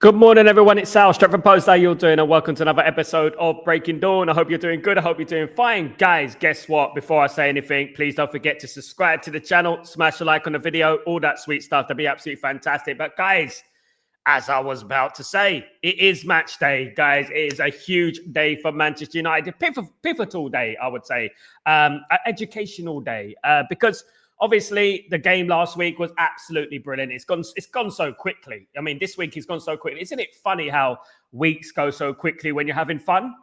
Good morning, everyone. It's Sal, Stretford Post. How you all doing? And welcome to another episode of Breaking Dawn. I hope you're doing good. I hope you're doing fine. Guys, guess what? Before I say anything, please don't forget to subscribe to the channel, smash a like on the video, all that sweet stuff. That'd be absolutely fantastic. But guys, as I was about to say, it is match day, guys. It is a huge day for Manchester United. Pivotal day, I would say. Educational day. Because obviously, the game last week was absolutely brilliant. It's gone so quickly. I mean, this week has gone so quickly. Isn't it funny how weeks go so quickly when you're having fun?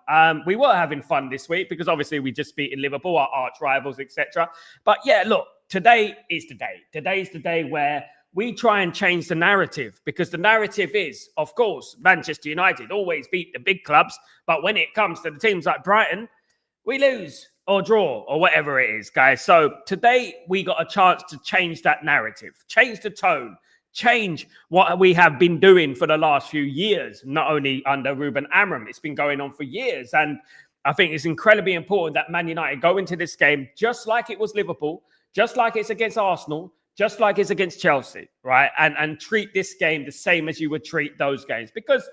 We were having fun this week because obviously we just beat Liverpool, our arch rivals, etc. But yeah, look, today is the day. Today's the day where we try and change the narrative, because the narrative is, of course, Manchester United always beat the big clubs. But when it comes to the teams like Brighton, we lose or draw or whatever it is, guys. So today we got a chance to change that narrative, change the tone, change what we have been doing for the last few years, not only under Ruben Amorim. It's been going on for years. And I think it's incredibly important that Man United go into this game just like it was Liverpool, just like it's against Arsenal, just like it's against Chelsea, right? And treat this game the same as you would treat those games. Because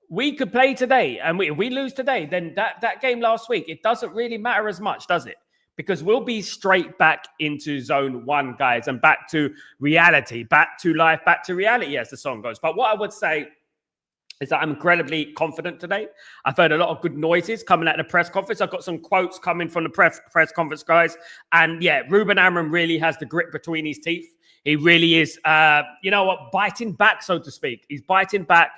we could play today and we lose today, then that game last week, it doesn't really matter as much, does it? Because we'll be straight back into zone one, guys, and back to reality, back to life, back to reality, as the song goes. But what I would say is that I'm incredibly confident today. I've heard a lot of good noises coming at the press conference. I've got some quotes coming from the press conference, guys. And yeah, Ruben Amorim really has the grit between his teeth. He really is, biting back, so to speak. He's biting back.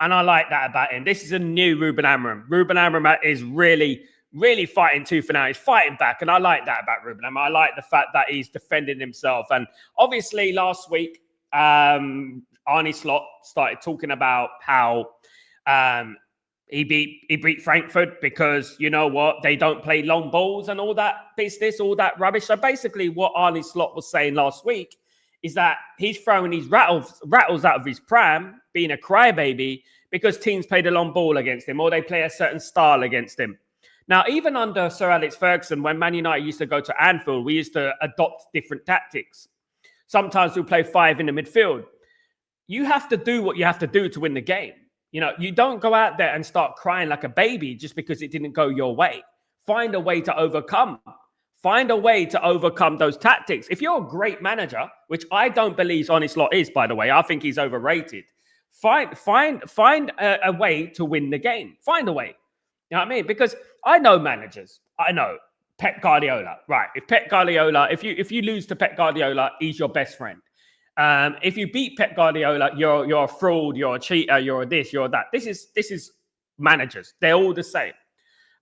And I like that about him. This is a new Ruben Amorim. Ruben Amorim is really, really fighting tooth and nail. He's fighting back. And I like that about Ruben Amorim. I like the fact that he's defending himself. And obviously last week, Arne Slot started talking about how he beat Frankfurt because, you know what, they don't play long balls and all that business, all that rubbish. So basically what Arne Slot was saying last week is that he's throwing his rattles out of his pram, being a crybaby, because teams play the long ball against him or they play a certain style against him. Now, even under Sir Alex Ferguson, when Man United used to go to Anfield, we used to adopt different tactics. Sometimes we'll play five in the midfield. You have to do what you have to do to win the game. You know, you don't go out there and start crying like a baby just because it didn't go your way. Find a way to overcome. Find a way to overcome those tactics. If you're a great manager, which I don't believe Arne Slot is, by the way, I think he's overrated. Find a way to win the game. Find a way. You know what I mean? Because I know managers. I know Pep Guardiola, right? If you lose to Pep Guardiola, he's your best friend. If you beat Pep Guardiola, you're a fraud, you're a cheater, you're a this, you're a that. This is managers. They're all the same.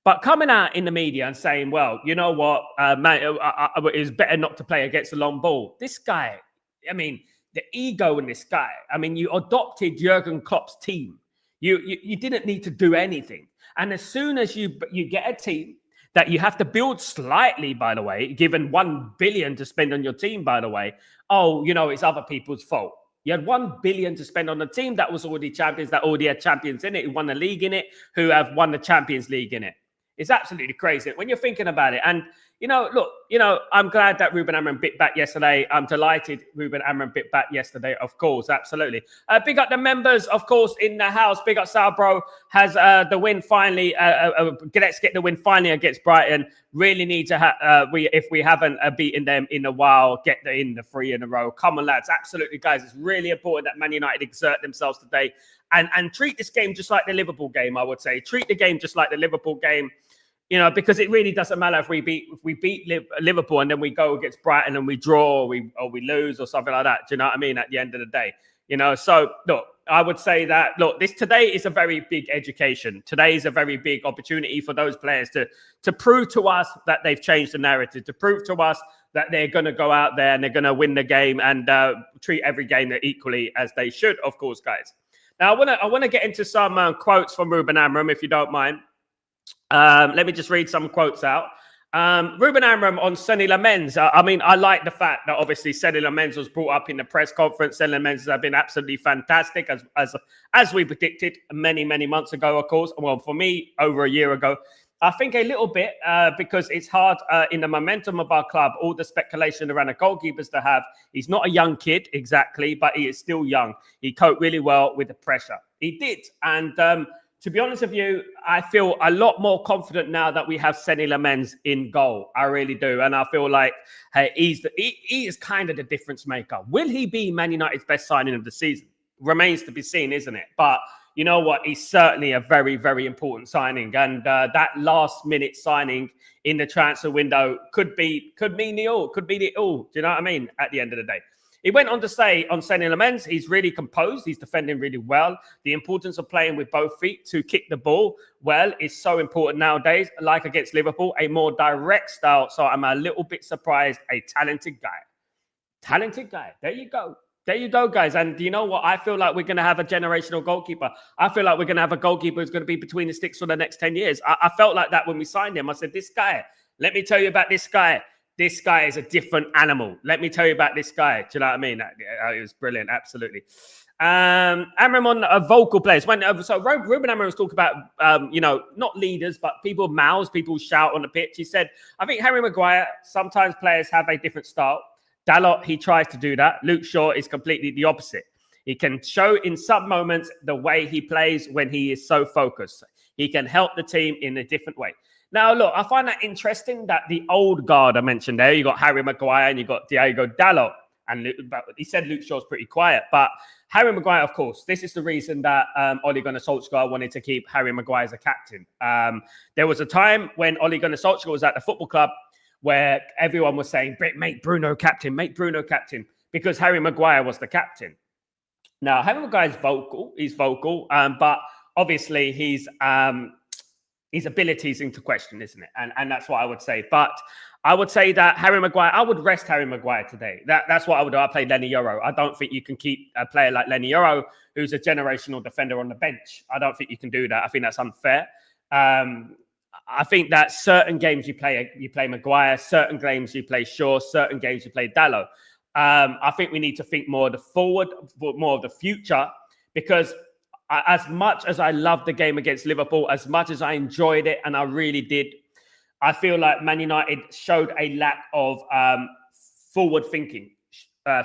But coming out in the media and saying, well, you know what, it's better not to play against the long ball. This guy, I mean, the ego in this guy. I mean, you adopted Jurgen Klopp's team. You didn't need to do anything. And as soon as you get a team that you have to build slightly, by the way, given 1 billion to spend on your team, by the way, oh, you know, it's other people's fault. You had 1 billion to spend on a team that was already champions, that already had champions in it, who won the league in it, who have won the Champions League in it. It's absolutely crazy when you're thinking about it. And, you know, look, you know, I'm glad that Ruben Amorim bit back yesterday. I'm delighted Ruben Amorim bit back yesterday, of course, absolutely. Big up the members, of course, in the house. Big up Sal, bro, has the win finally. Let's get the win finally against Brighton. Really need to if we haven't beaten them in a while, get the 3 in a row. Come on, lads. Absolutely, guys. It's really important that Man United exert themselves today and treat this game just like the Liverpool game, I would say. Treat the game just like the Liverpool game. You know, because it really doesn't matter if we beat Liverpool and then we go against Brighton and we draw or we lose or something like that. Do you know what I mean? At the end of the day, you know. So look, I would say that look, today is a very big education. Today is a very big opportunity for those players to prove to us that they've changed the narrative, to prove to us that they're going to go out there and they're going to win the game and treat every game equally as they should, of course, guys. Now I want to get into some quotes from Ruben Amorim, if you don't mind. Let me just read some quotes out. Ruben Amorim on Sonny Lamens. I mean, I like the fact that obviously Sonny Lamens was brought up in the press conference. Sonny Lamens has been absolutely fantastic, as we predicted many months ago, of course. Well, for me, over a year ago. I think a little bit because it's hard in the momentum of our club, all the speculation around the goalkeepers to have. He's not a young kid, exactly, but he is still young. He coped really well with the pressure. He did. And to be honest with you, I feel a lot more confident now that we have Senny Lamens in goal. I really do. And I feel like, hey, he is kind of the difference maker. Will he be Man United's best signing of the season? Remains to be seen, isn't it? But you know what? He's certainly a very, very important signing. And that last minute signing in the transfer window could mean the all. Could be the all. Do you know what I mean? At the end of the day. He went on to say on Senny Lamens, he's really composed. He's defending really well. The importance of playing with both feet to kick the ball well is so important nowadays. Like against Liverpool, a more direct style. So I'm a little bit surprised. A talented guy. Talented guy. There you go. There you go, guys. And you know what? I feel like we're going to have a generational goalkeeper. I feel like we're going to have a goalkeeper who's going to be between the sticks for the next 10 years. I felt like that when we signed him. I said, this guy, let me tell you about this guy. This guy is a different animal. Let me tell you about this guy. Do you know what I mean? It was brilliant. Absolutely. Amram on vocal players. So Ruben Amram was talking about, not leaders, but people mouths, people shout on the pitch. He said, I think Harry Maguire, sometimes players have a different style. Dalot, he tries to do that. Luke Shaw is completely the opposite. He can show in some moments the way he plays when he is so focused. He can help the team in a different way. Now, look, I find that interesting that the old guard I mentioned there, you got Harry Maguire and you got Diogo Dalot. And he said Luke Shaw's pretty quiet. But Harry Maguire, of course, this is the reason that Ole Gunnar Solskjaer wanted to keep Harry Maguire as a captain. There was a time when Ole Gunnar Solskjaer was at the football club where everyone was saying, make Bruno captain, because Harry Maguire was the captain. Now, Harry Maguire's vocal, but obviously his abilities into question, isn't it? And that's what I would say. But I would say that Harry Maguire, I would rest Harry Maguire today. That's what I would do. I played Lenny Yoro. I don't think you can keep a player like Lenny Yoro, who's a generational defender, on the bench. I don't think you can do that. I think that's unfair. I think that certain games you play Maguire, certain games you play Shaw, certain games you play Dalot. I think we need to think more of the forward, more of the future, because as much as I loved the game against Liverpool, as much as I enjoyed it, and I really did, I feel like Man United showed a lack of forward thinking,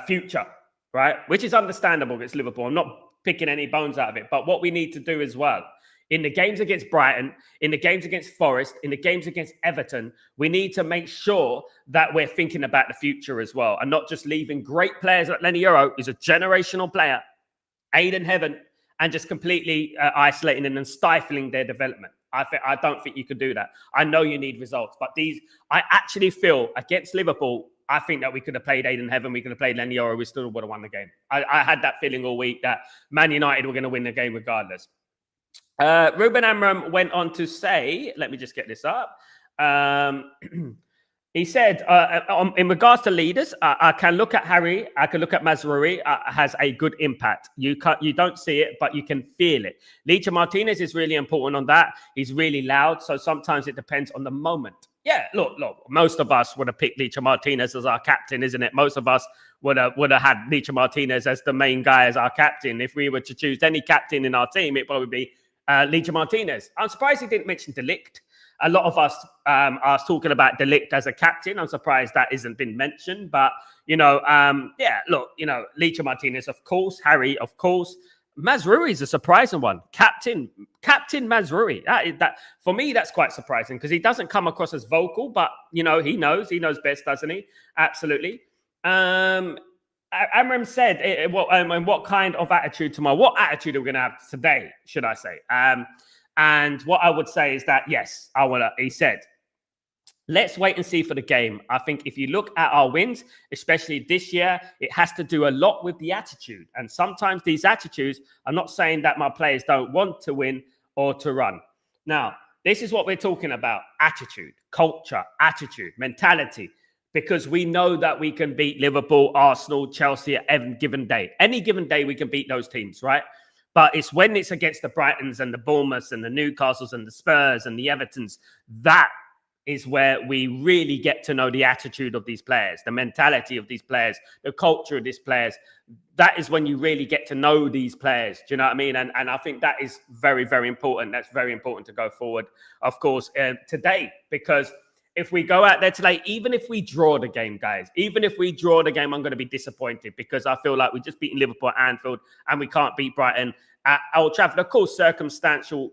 future, right? Which is understandable against Liverpool. I'm not picking any bones out of it. But what we need to do as well, in the games against Brighton, in the games against Forest, in the games against Everton, we need to make sure that we're thinking about the future as well, and not just leaving great players like Lenny Yoro, who's a generational player, Aiden Heaven, and just completely isolating them and stifling their development. I don't think you could do that. I know you need results, but I actually feel against Liverpool, I think that we could have played Aiden Heaven, we could have played Lenny Yoro, we still would have won the game. I had that feeling all week that Man United were going to win the game regardless. Ruben Amram went on to say, let me just get this up. He said, in regards to leaders, I can look at Harry, I can look at Mazraoui, has a good impact. You don't see it, but you can feel it. Licha Martinez is really important on that. He's really loud, so sometimes it depends on the moment. Yeah, look, most of us would have picked Licha Martinez as our captain, isn't it? Most of us would have had Licha Martinez as the main guy as our captain. If we were to choose any captain in our team, it'd probably be Licha Martinez. I'm surprised he didn't mention De Ligt. A lot of us are talking about De Ligt as a captain. I'm surprised that hasn't been mentioned. But, Licha Martinez, of course. Harry, of course. Mazraoui is a surprising one. Captain Mazraoui. That for me, that's quite surprising because he doesn't come across as vocal, but, he knows best, doesn't he? Absolutely. Amram said, what kind of attitude tomorrow? What attitude are we going to have today, should I say? And what I would say is that, yes, he said, let's wait and see for the game. I think if you look at our wins, especially this year, it has to do a lot with the attitude. And sometimes these attitudes, I'm not saying that my players don't want to win or to run. Now, this is what we're talking about. Attitude, culture, attitude, mentality. Because we know that we can beat Liverpool, Arsenal, Chelsea at any given day. Any given day, we can beat those teams, right? But it's when it's against the Brightons and the Bournemouths and the Newcastles and the Spurs and the Evertons, that is where we really get to know the attitude of these players, the mentality of these players, the culture of these players. That is when you really get to know these players. Do you know what I mean? And I think that is very, very important. That's very important to go forward, of course, today, because if we go out there today, even if we draw the game, guys, even if we draw the game, I'm going to be disappointed because I feel like we just beaten Liverpool at Anfield and we can't beat Brighton at Old Trafford. Of course, circumstantial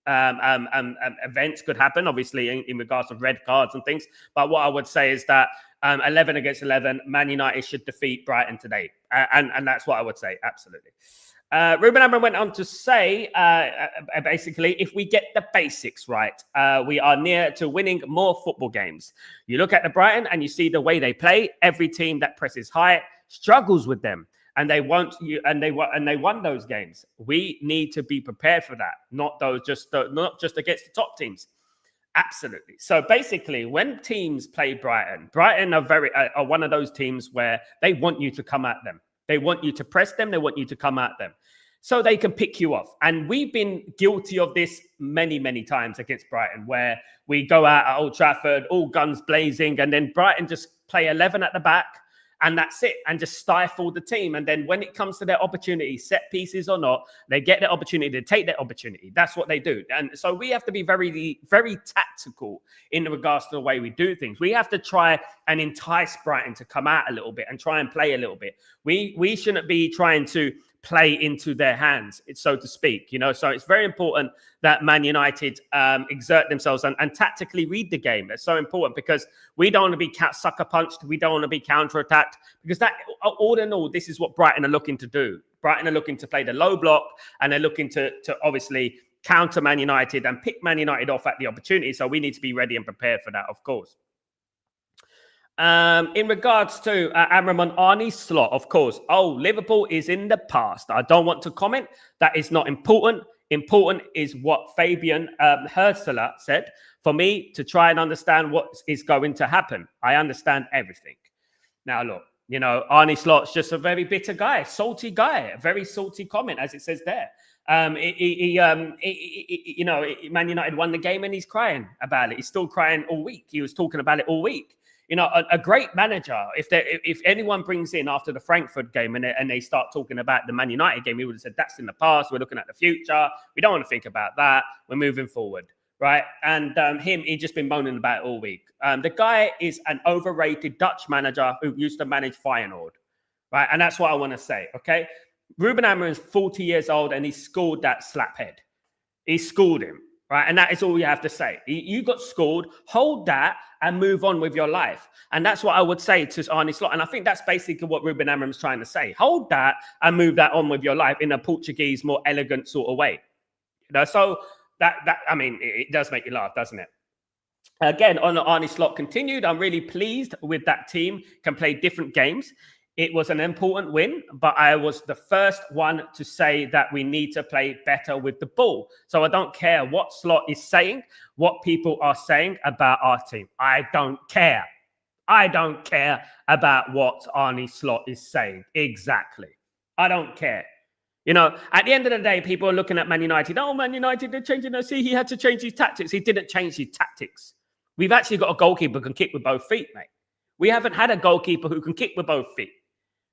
events could happen, obviously, in regards to red cards and things. But what I would say is that 11 against 11, Man United should defeat Brighton today. And that's what I would say. Absolutely. Ruben Amorim went on to say, basically, if we get the basics right, we are near to winning more football games. You look at the Brighton and you see the way they play. Every team that presses high struggles with them, and they won those games. We need to be prepared for that, not just against the top teams. Absolutely. So basically, when teams play Brighton are one of those teams where they want you to come at them. They want you to press them. They want you to come at them so they can pick you off. And we've been guilty of this many, many times against Brighton, where we go out at Old Trafford, all guns blazing, and then Brighton just play 11 at the back, and that's it, and just stifle the team. And then when it comes to their opportunity, set pieces or not, they get the opportunity to take that opportunity. That's what they do. And so we have to be very, very tactical in regards to the way we do things. We have to try and entice Brighton to come out a little bit and try and play a little bit. We shouldn't be trying to play into their hands, so to speak, So it's very important that Man United exert themselves and tactically read the game. It's so important because we don't want to be sucker punched. We don't want to be counter-attacked, because that, all in all, this is what Brighton are looking to do. Brighton are looking to play the low block, and they're looking to obviously counter Man United and pick Man United off at the opportunity. So we need to be ready and prepared for that, of course. In regards to Amorim and Arne Slot, of course. Liverpool is in the past. I don't want to comment. That is not important. Important is what Fabian Hürzeler said. For me to try and understand what is going to happen. I understand everything. Now, look, Arne Slot's just a very bitter guy, salty guy, a very salty comment, as it says there. Man United won the game and he's crying about it. He's still crying all week. He was talking about it all week. A great manager, if anyone brings in after the Frankfurt game and they start talking about the Man United game, he would have said, that's in the past. We're looking at the future. We don't want to think about that. We're moving forward, right? And he's just been moaning about it all week. The guy is an overrated Dutch manager who used to manage Feyenoord, right? And that's what I want to say, okay? Ruben Amorim is 40 years old and he schooled that slaphead. He schooled him. Right. And that is all you have to say. You got scored, hold that and move on with your life. And that's what I would say to Arne Slot. And I think that's basically what Ruben Amorim is trying to say. Hold that and move that on with your life in a Portuguese, more elegant sort of way. So it does make you laugh, doesn't it? Again, on Arne Slot continued. I'm really pleased with that team can play different games. It was an important win, but I was the first one to say that we need to play better with the ball. So I don't care what Slot is saying, what people are saying about our team. I don't care. I don't care about what Arne Slot is saying. Exactly. I don't care. At the end of the day, people are looking at Man United. Oh, Man United, they're changing. See, he had to change his tactics. He didn't change his tactics. We've actually got a goalkeeper who can kick with both feet, mate. We haven't had a goalkeeper who can kick with both feet.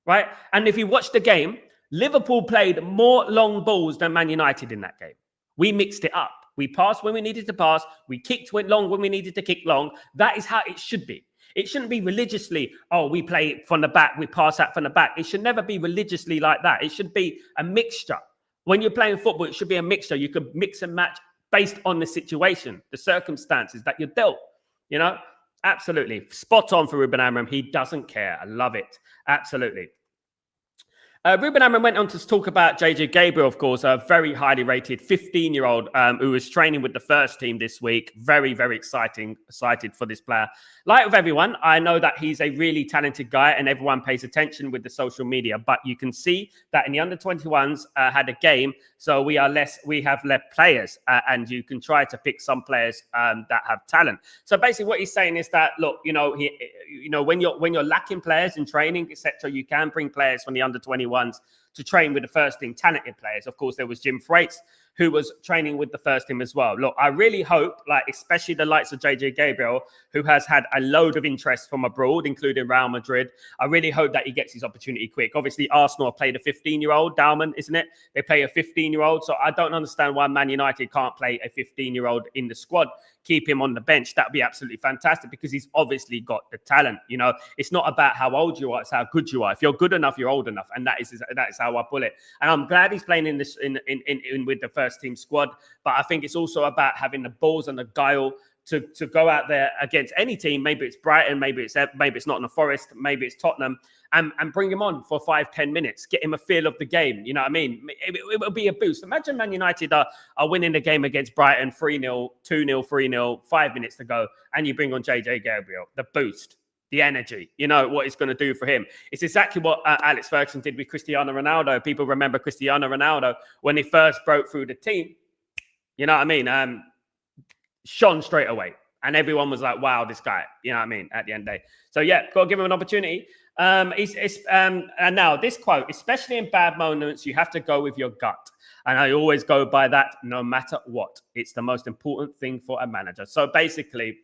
Right? And if you watch the game, Liverpool played more long balls than Man United in that game. We mixed it up. We passed when we needed to pass. We went long when we needed to kick long. That is how it should be. It shouldn't be religiously, we play from the back, we pass out from the back. It should never be religiously like that. It should be a mixture. When you're playing football, it should be a mixture. You could mix and match based on the situation, the circumstances that you're dealt, Absolutely. Spot on for Ruben Amorim. He doesn't care. I love it. Absolutely. Ruben Amorim went on to talk about JJ Gabriel, of course, a very highly rated 15-year-old who was training with the first team this week. Very, very excited for this player. Like with everyone, I know that he's a really talented guy and everyone pays attention with the social media, but you can see that in the under-21s had a game, so we have less players and you can try to pick some players that have talent. So basically what he's saying is that, look, when you're lacking players in training, etc., you can bring players from the under-21s to train with the first team talented players. Of course, there was Jim Thwaites who was training with the first team as well. Look, I really hope, like, especially the likes of JJ Gabriel, who has had a load of interest from abroad, including Real Madrid. I really hope that he gets his opportunity quick. Obviously, Arsenal have played a 15-year-old, Dalman, isn't it? They play a 15-year-old. So I don't understand why Man United can't play a 15-year-old in the squad. Keep him on the bench. That'd be absolutely fantastic because he's obviously got the talent. You know, it's not about how old you are, it's how good you are. If you're good enough, you're old enough. And that is how I pull it. And I'm glad he's playing in this in with the first team squad. But I think it's also about having the balls and the guile to go out there against any team. Maybe it's Brighton, maybe it's Nottingham Forest, maybe it's Tottenham, and bring him on for 5-10 minutes, get him a feel of the game. You know what I mean? It will be a boost. Imagine Man United are winning the game against Brighton 3-0, 2-0, 3-0, 5 minutes to go, and you bring on JJ Gabriel. The boost, the energy, you know what it's going to do for him. It's exactly what Alex Ferguson did with Cristiano Ronaldo. People remember Cristiano Ronaldo when he first broke through the team. You know what I mean? Shone straight away. And everyone was like, wow, this guy, you know what I mean, at the end of the day. So, yeah, got to give him an opportunity. And now this quote, especially in bad moments, you have to go with your gut. And I always go by that no matter what. It's the most important thing for a manager. So basically,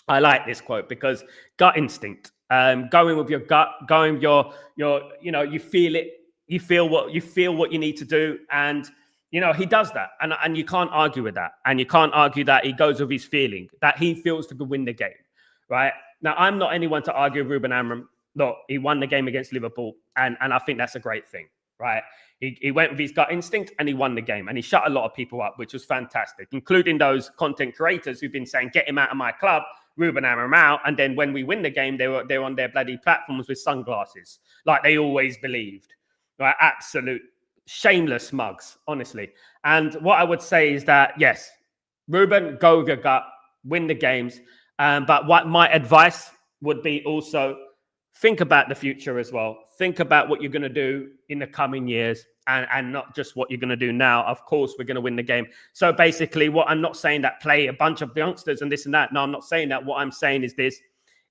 I like this quote because gut instinct, going with your gut, going with your, you know, you feel it, you feel what you need to do. And you know, he does that, and you can't argue with that. And you can't argue that he goes with his feeling, that he feels to win the game, right? Now, I'm not anyone to argue with Ruben Amorim. Look, he won the game against Liverpool, and I think that's a great thing, right? He went with his gut instinct, and he won the game, and he shut a lot of people up, which was fantastic, including those content creators who've been saying, get him out of my club, Ruben Amorim out, and then when we win the game, they're on their bloody platforms with sunglasses, like they always believed, right? Absolute shameless mugs, honestly. And what I would say is that, yes, Ruben, go with your gut, win the games. But what my advice would be also, think about the future as well. Think about what you're going to do in the coming years and not just what you're going to do now. Of course, we're going to win the game. So basically, what I'm not saying that play a bunch of youngsters and this and that. No, I'm not saying that. What I'm saying is this,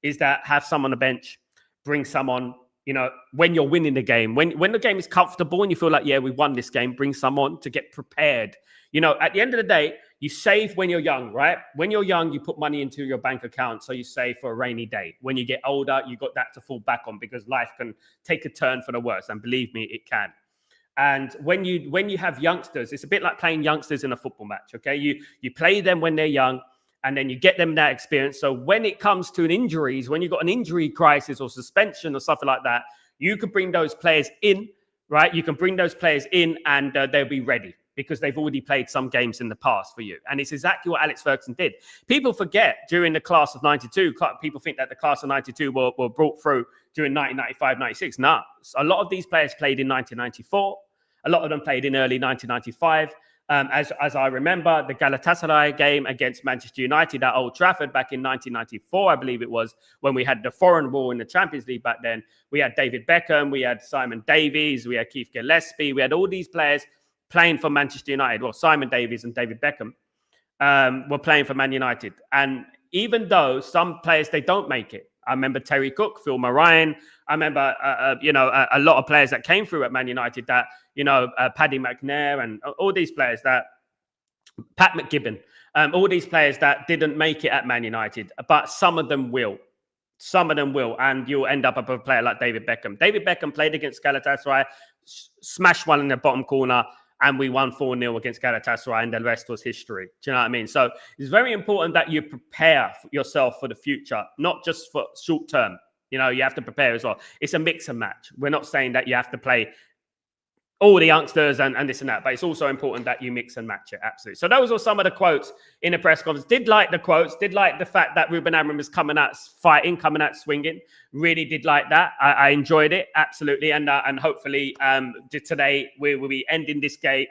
is that have some on the bench, bring some on. You know, when you're winning the game, when the game is comfortable and you feel like, yeah, we won this game, bring someone to get prepared. You know, at the end of the day, you save when you're young, right? When you're young, you put money into your bank account. So you save for a rainy day. When you get older, you got that to fall back on because life can take a turn for the worse. And believe me, it can. And when you have youngsters, it's a bit like playing youngsters in a football match, okay? You play them when they're young, and then you get them that experience. So when it comes to injuries, when you've got an injury crisis or suspension or something like that, you can bring those players in, right? You can bring those players in and they'll be ready because they've already played some games in the past for you. And it's exactly what Alex Ferguson did. People forget during the class of 92, people think that the class of 92 were brought through during 1995, 96. No, a lot of these players played in 1994. A lot of them played in early 1995. As I remember, the Galatasaray game against Manchester United at Old Trafford back in 1994, I believe it was, when we had the foreign rule in the Champions League back then. We had David Beckham, we had Simon Davies, we had Keith Gillespie, we had all these players playing for Manchester United. Well, Simon Davies and David Beckham were playing for Man United. And even though some players, they don't make it. I remember Terry Cook, Phil Moran. I remember, a lot of players that came through at Man United that, Paddy McNair and all these players that, Pat McGibbon, all these players that didn't make it at Man United, but some of them will. Some of them will, and you'll end up with a player like David Beckham. David Beckham played against Galatasaray, smashed one in the bottom corner, and we won 4-0 against Galatasaray, and the rest was history. Do you know what I mean? So it's very important that you prepare yourself for the future, not just for short term. You have to prepare as well. It's a mix and match. We're not saying that you have to play all the youngsters and this and that, but it's also important that you mix and match it. Absolutely. So those are some of the quotes in the press conference. Did like the quotes, did like the fact that Ruben Amorim is coming out fighting, coming out swinging. Really did like that. I enjoyed it. Absolutely. And hopefully today we will be ending this day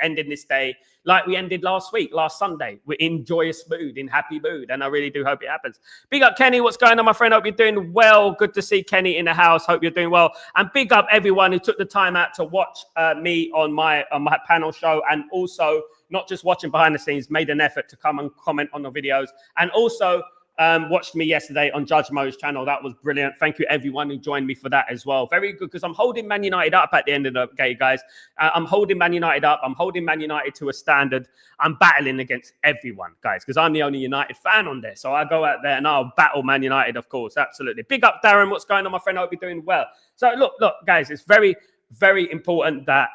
like we ended last Sunday. We're in joyous mood, in happy mood. And I really do hope it happens. Big up Kenny. What's going on, my friend? Hope you're doing well. Good to see Kenny in the house. Hope you're doing well. And big up everyone who took the time out to watch me on my panel show, and also not just watching behind the scenes, made an effort to come and comment on the videos. And also, watched me yesterday on Judge Mo's channel. That was brilliant. Thank you, everyone who joined me for that as well. Very good, because I'm holding Man United up at the end of the day, guys. I'm holding Man United up. I'm holding Man United to a standard. I'm battling against everyone, guys, because I'm the only United fan on there. So I go out there and I'll battle Man United, of course. Absolutely. Big up, Darren. What's going on, my friend? I hope you're doing well. So look, guys, it's very, very important that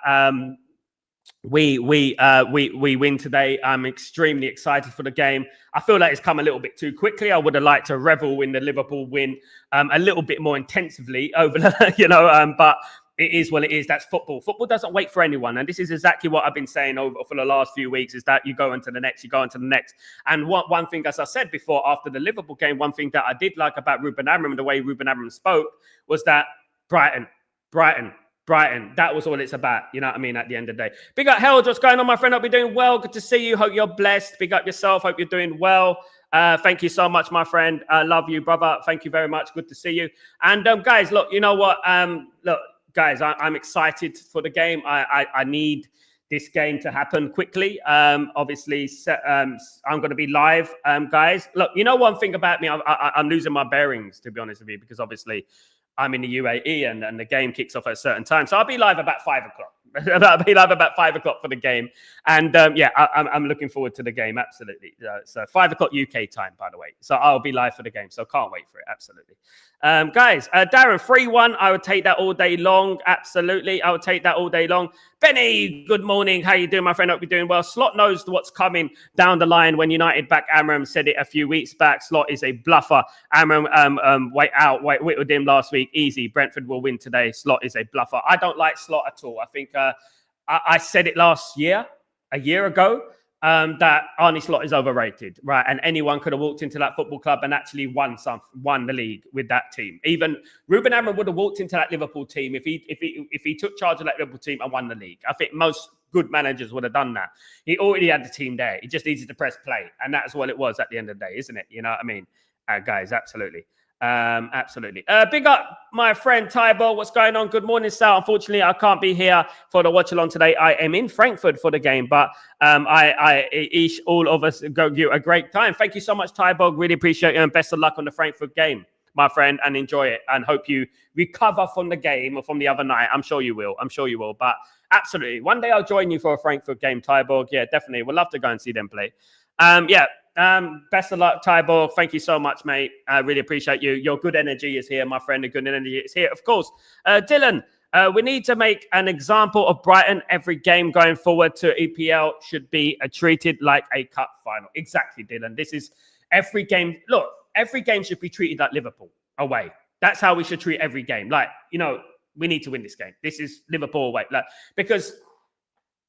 we win today. I'm extremely excited for the game. I feel like it's come a little bit too quickly. I would have liked to revel in the Liverpool win a little bit more intensively over the, but it is what it is. That's football. Football doesn't wait for anyone. And this is exactly what I've been saying over for the last few weeks, is that you go into the next, you go into the next. And one thing, as I said before, after the Liverpool game, one thing that I did like about Ruben Amorim, the way Ruben Amorim spoke, was that Brighton. That was all it's about. You know what I mean? At the end of the day. Big up, Harold. What's going on, my friend? Hope you're doing well. Good to see you. Hope you're blessed. Big up yourself. Hope you're doing well. Thank you so much, my friend. I love you, brother. Thank you very much. Good to see you. And guys, look, you know what? Look, guys, I'm excited for the game. I need this game to happen quickly. Obviously, I'm going to be live, guys. Look, you know one thing about me, I'm losing my bearings, to be honest with you, because obviously I'm in the UAE and the game kicks off at a certain time. So I'll be live about 5 o'clock. I'll be live about 5 o'clock for the game. And yeah, I'm looking forward to the game. Absolutely. So 5 o'clock UK time, by the way. So I'll be live for the game. So can't wait for it. Absolutely. Guys, Darren, 3-1. I would take that all day long. Absolutely. I would take that all day long. Benny, good morning. How you doing, my friend? Hope you're doing well. Slot knows what's coming down the line. When United back Amorim said it a few weeks back. Slot is a bluffer. Amorim wait with him last week. Easy. Brentford will win today. Slot is a bluffer. I don't like Slot at all. I think I said it a year ago, that Arne Slot is overrated, right? And anyone could have walked into that football club and actually won the league with that team. Even Ruben Amorim would have walked into that Liverpool team if he took charge of that Liverpool team and won the league. I think most good managers would have done that. He already had the team there. He just needed to press play, and that's what it was at the end of the day, isn't it? You know what I mean, guys? Absolutely. Absolutely. Big up, my friend Tybo. What's going on? Good morning, Sal. Unfortunately, I can't be here for the watch along today. I am in Frankfurt for the game, but all of us go you a great time. Thank you so much, Tybo. Really appreciate you, and best of luck on the Frankfurt game, my friend, and enjoy it. And hope you recover from the game or from the other night. I'm sure you will. But absolutely, one day I'll join you for a Frankfurt game, Tyborg. Yeah, definitely. We'd love to go and see them play. Yeah. Best of luck, Tyborg. Thank you so much, mate. I really appreciate you. Your good energy is here, my friend. The good energy is here, of course. Dylan, we need to make an example of Brighton. Every game going forward to EPL should be treated like a cup final. Exactly, Dylan. This is every game. Look, every game should be treated like Liverpool away. That's how we should treat every game. Like, we need to win this game. This is Liverpool away. Because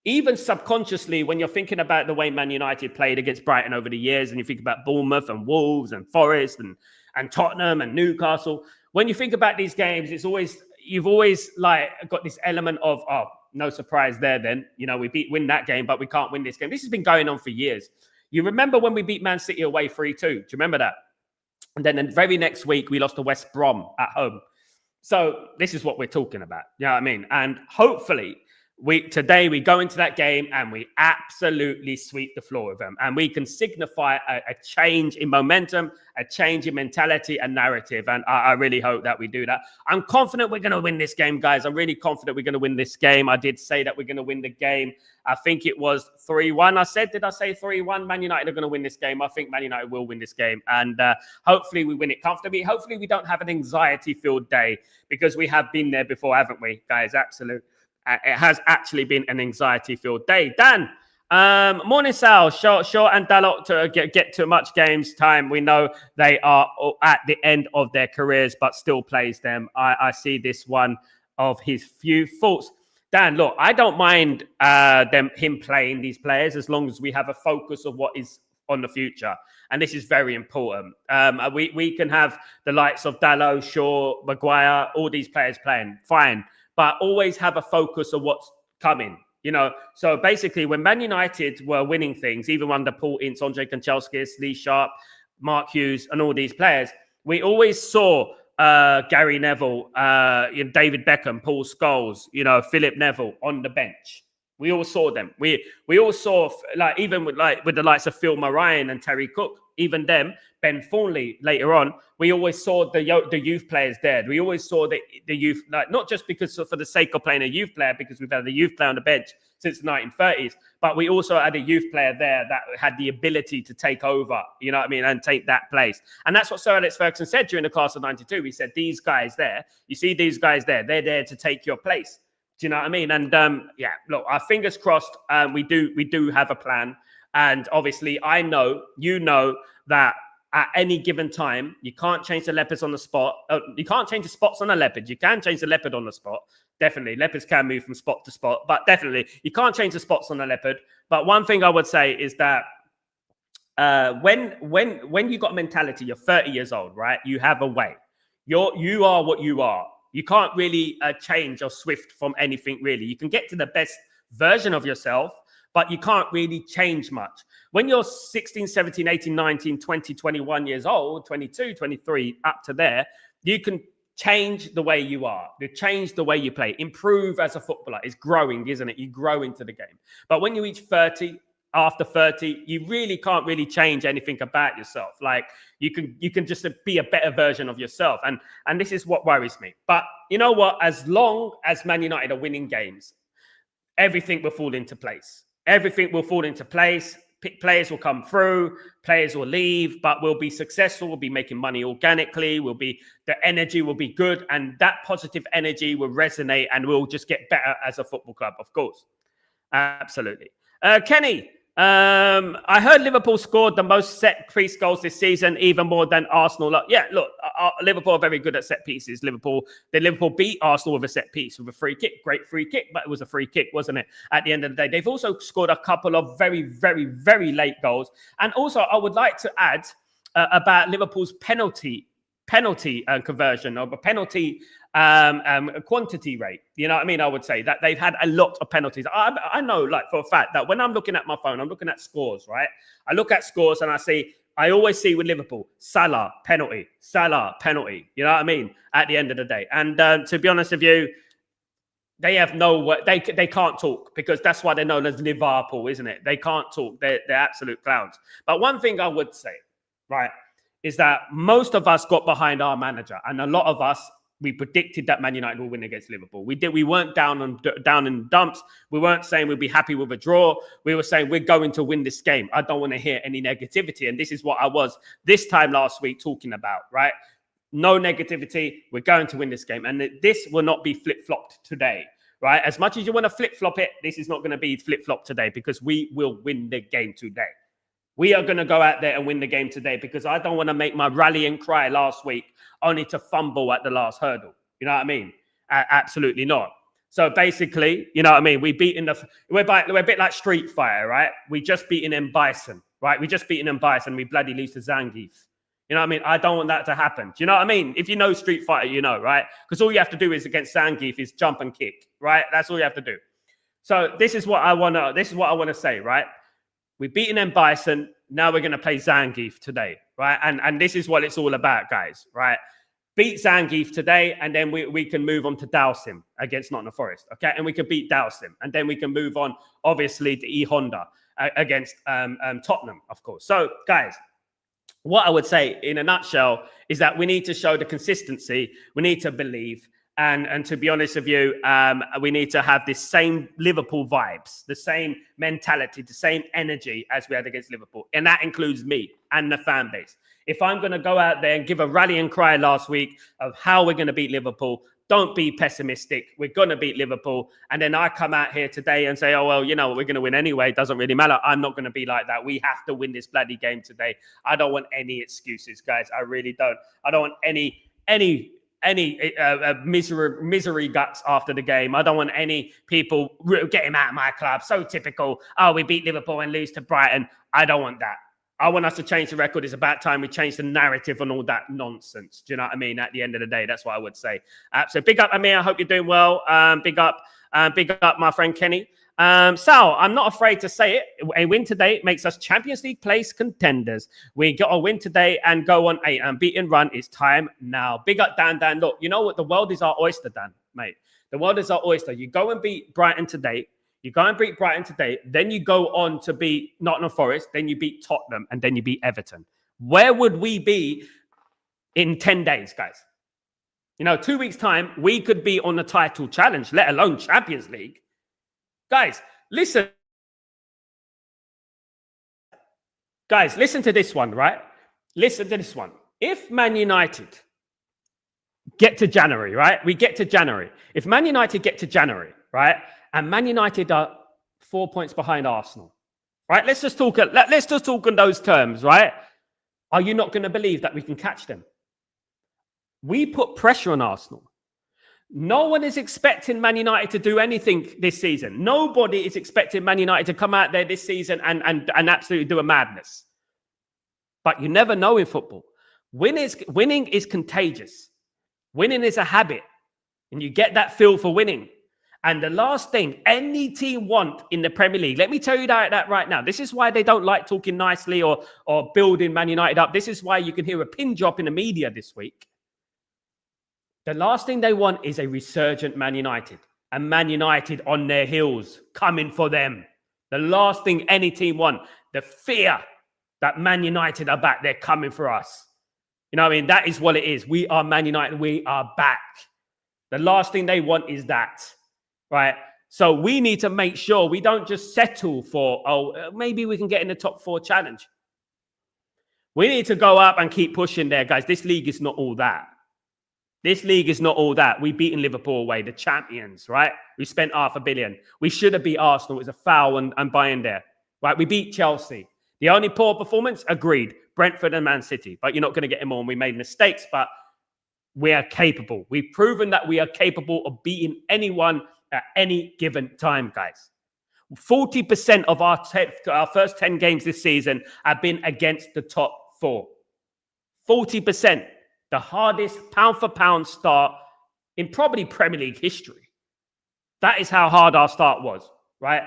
even subconsciously, when you're thinking about the way Man United played against Brighton over the years, and you think about Bournemouth and Wolves and Forest and Tottenham and Newcastle, when you think about these games, you've always got this element of, oh, no surprise there then. We win that game, but we can't win this game. This has been going on for years. You remember when we beat Man City away 3-2? Do you remember that? And then the very next week, we lost to West Brom at home. So this is what we're talking about. You know what I mean? And hopefully, today we go into that game and we absolutely sweep the floor with them, and we can signify a change in momentum, a change in mentality and narrative. And I really hope that we do that. I'm confident we're going to win this game, guys. I'm really confident we're going to win this game. I did say that we're going to win the game. I think it was 3-1. Did I say 3-1? Man United are going to win this game. I think Man United will win this game. And hopefully we win it comfortably. Hopefully we don't have an anxiety-filled day, because we have been there before, haven't we, guys? Absolutely. It has actually been an anxiety-filled day. Dan, morning, Sal. Short and Dalot to get too much games time. We know they are at the end of their careers, but still plays them. I see this one of his few faults. Dan, look, I don't mind him playing these players as long as we have a focus of what is on the future. And this is very important. We can have the likes of Dalot, Shaw, Maguire, all these players playing. Fine. But always have a focus of what's coming, So basically, when Man United were winning things, even under Paul Ince, Andre Kanchelskis, Lee Sharp, Mark Hughes, and all these players, we always saw Gary Neville, David Beckham, Paul Scholes, Philip Neville on the bench. We all saw them. We all saw, even with the likes of Phil Moran and Terry Cook even them, Ben Thornley later on, we always saw the youth players there. We always saw the youth, like, not just because for the sake of playing a youth player, because we've had a youth player on the bench since the 1930s, but we also had a youth player there that had the ability to take over, you know what I mean, and take that place. And that's what Sir Alex Ferguson said during the class of 92. He said, these guys there, you see these guys there, they're there to take your place. Do you know what I mean? And yeah, look, our fingers crossed. We do have a plan. And obviously, I know, you know, that at any given time, you can't change the leopards on the spot. You can't change the spots on a leopard. You can change the leopard on the spot. Definitely. Leopards can move from spot to spot. But definitely, you can't change the spots on a leopard. But one thing I would say is that when you got a mentality, you're 30 years old, right? You have a way. You are what you are. You can't really change or swift from anything, really. You can get to the best version of yourself, but you can't really change much. When you're 16, 17, 18, 19, 20, 21 years old, 22, 23, up to there, you can change the way you are. You change the way you play. Improve as a footballer. It's growing, isn't it? You grow into the game. But when you reach 30, after 30, you really can't really change anything about yourself. Like, you can just be a better version of yourself. And this is what worries me. But you know what? As long as Man United are winning games, everything will fall into place. Everything will fall into place. Players will come through, players will leave, but we'll be successful. We'll be making money organically. The energy will be good, and that positive energy will resonate, and we'll just get better as a football club, of course. Absolutely. Kenny, I heard Liverpool scored the most set-piece goals this season, even more than Arsenal. Look, Liverpool are very good at set pieces. Liverpool beat Arsenal with a set piece, with a free kick. Great free kick, but it was a free kick, wasn't it? At the end of the day, they've also scored a couple of very, very, very late goals. And also, I would like to add about Liverpool's penalty conversion, or penalty quantity rate. You know what I mean? I would say that they've had a lot of penalties. I know, like, for a fact, that when I'm looking at my phone, I'm looking at scores, right? I look at scores and I always see with Liverpool, Salah, penalty. You know what I mean? At the end of the day. And to be honest with you, they have they can't talk, because that's why they're known as Liverpool, isn't it? They can't talk. They're absolute clowns. But one thing I would say, right, is that most of us got behind our manager, and a lot of us, we predicted that Man United will win against Liverpool. We weren't down in dumps. We weren't saying we'd be happy with a draw. We were saying we're going to win this game. I don't want to hear any negativity. And this is what I was this time last week talking about, right? No negativity. We're going to win this game. And this will not be flip-flopped today, right? As much as you want to flip-flop it, this is not going to be flip-flopped today, because we will win the game today. We are going to go out there and win the game today, because I don't want to make my rallying cry last week only to fumble at the last hurdle. You know what I mean? Absolutely not. So basically, you know what I mean? We're a bit like Street Fighter, right? We just beaten M. Bison, right? We just beaten M. Bison. We bloody lose to Zangief. You know what I mean? I don't want that to happen. Do you know what I mean? If you know Street Fighter, you know, right? Because all you have to do is against Zangief is jump and kick, right? That's all you have to do. So this is what I want to say, right? We've beaten M. Bison. Now we're going to play Zangief today, right? And this is what it's all about, guys, right? Beat Zangief today, and then we can move on to Dowsim against Nottingham Forest, okay? And we can beat Dowsim, and then we can move on, obviously, to E. Honda against Tottenham, of course. So, guys, what I would say in a nutshell is that we need to show the consistency. We need to believe. And to be honest with you, we need to have this same Liverpool vibes, the same mentality, the same energy as we had against Liverpool. And that includes me and the fan base. If I'm going to go out there and give a rallying cry last week of how we're going to beat Liverpool, don't be pessimistic. We're going to beat Liverpool. And then I come out here today and say, oh, well, you know what, we're going to win anyway. It doesn't really matter. I'm not going to be like that. We have to win this bloody game today. I don't want any excuses, guys. I really don't. I don't want any misery guts after the game. I don't want any people get him out of my club. So typical. Oh, we beat Liverpool and lose to Brighton. I don't want that. I want us to change the record. It's about time we change the narrative and all that nonsense. Do you know what I mean? At the end of the day, that's what I would say. So big up, Amir. I hope you're doing well. Big up, my friend Kenny. Sal, I'm not afraid to say it. A win today makes us Champions League place contenders. We got a win today and go on 8 and beat and run. It's time now. Big up, Dan. Look, you know what? The world is our oyster, Dan, mate. The world is our oyster. You go and beat Brighton today. Then you go on to beat Nottingham Forest. Then you beat Tottenham, and then you beat Everton. Where would we be in 10 days, guys? 2 weeks' time, we could be on the title challenge, let alone Champions League. Guys, listen. Guys, listen to this one, right? Listen to this one. If Man United get to January, right? We get to January. If Man United get to January, right? And Man United are 4 points behind Arsenal, right? Let's just talk in those terms, right? Are you not going to believe that we can catch them? We put pressure on Arsenal. No one is expecting Man United to do anything this season. Nobody is expecting Man United to come out there this season and absolutely do a madness. But you never know in football. Winning is contagious. Winning is a habit. And you get that feel for winning. And the last thing any team want in the Premier League, let me tell you that right now. This is why they don't like talking nicely or building Man United up. This is why you can hear a pin drop in the media this week. The last thing they want is a resurgent Man United. And Man United on their heels, coming for them. The last thing any team want, the fear that Man United are back, they're coming for us. You know what I mean? That is what it is. We are Man United. We are back. The last thing they want is that, right? So we need to make sure we don't just settle for, maybe we can get in the top 4 challenge. We need to go up and keep pushing there, guys. This league is not all that. This league is not all that. We beaten Liverpool away, the champions, right? We spent $500 million. We should have beat Arsenal. It was a foul and buying there, right? We beat Chelsea. The only poor performance, agreed, Brentford and Man City. But you're not going to get them all. We made mistakes, but we are capable. We've proven that we are capable of beating anyone at any given time, guys. 40% of our first 10 games this season have been against the top 4. 40%. The hardest pound-for-pound start in probably Premier League history. That is how hard our start was, right?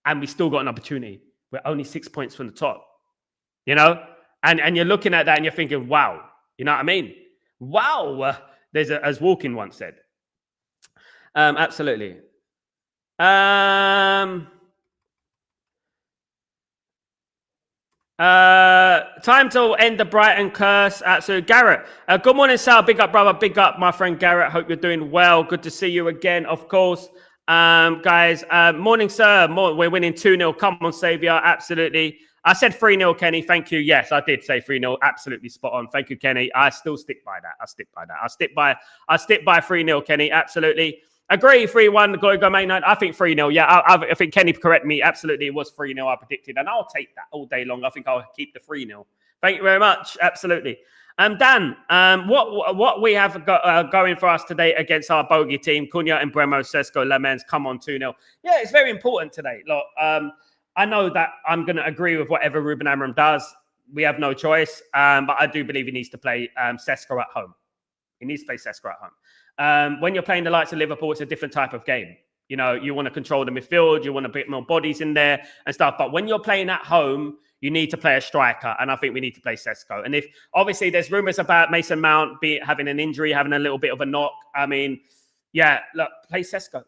And we still got an opportunity. We're only 6 points from the top, And you're looking at that and you're thinking, wow. You know what I mean? Wow. As Walking once said. Absolutely. Time to end the Brighton curse. So Garrett, good morning, Sal. Big up, brother. Big up, my friend Garrett. Hope you're doing well. Good to see you again, of course. Guys, morning, sir. We're winning 2-0. Come on, Saviour. Absolutely. I said 3-0, Kenny. Thank you. Yes, I did say 3-0. Absolutely spot on. Thank you, Kenny. I still stick by that. I stick by 3-0, Kenny. Absolutely. Agree, 3-1, go Man United. I think 3-0. Yeah, I think Kenny correct me. Absolutely, it was 3-0 I predicted. And I'll take that all day long. I think I'll keep the 3-0. Thank you very much. Absolutely. Dan, what we have got going for us today against our bogey team, Cunha and Bremo, Sesko, Lamens, come on 2-0. Yeah, it's very important today. Look, I know that I'm going to agree with whatever Ruben Amorim does. We have no choice. But I do believe he needs to play Sesko at home. He needs to play Sesko at home. When you're playing the likes of Liverpool, it's a different type of game. You want to control the midfield, you want a bit more bodies in there and stuff. But when you're playing at home, you need to play a striker. And I think we need to play Sesko. And if obviously there's rumors about Mason Mount having an injury, having a little bit of a knock. I mean, yeah, look, play Sesko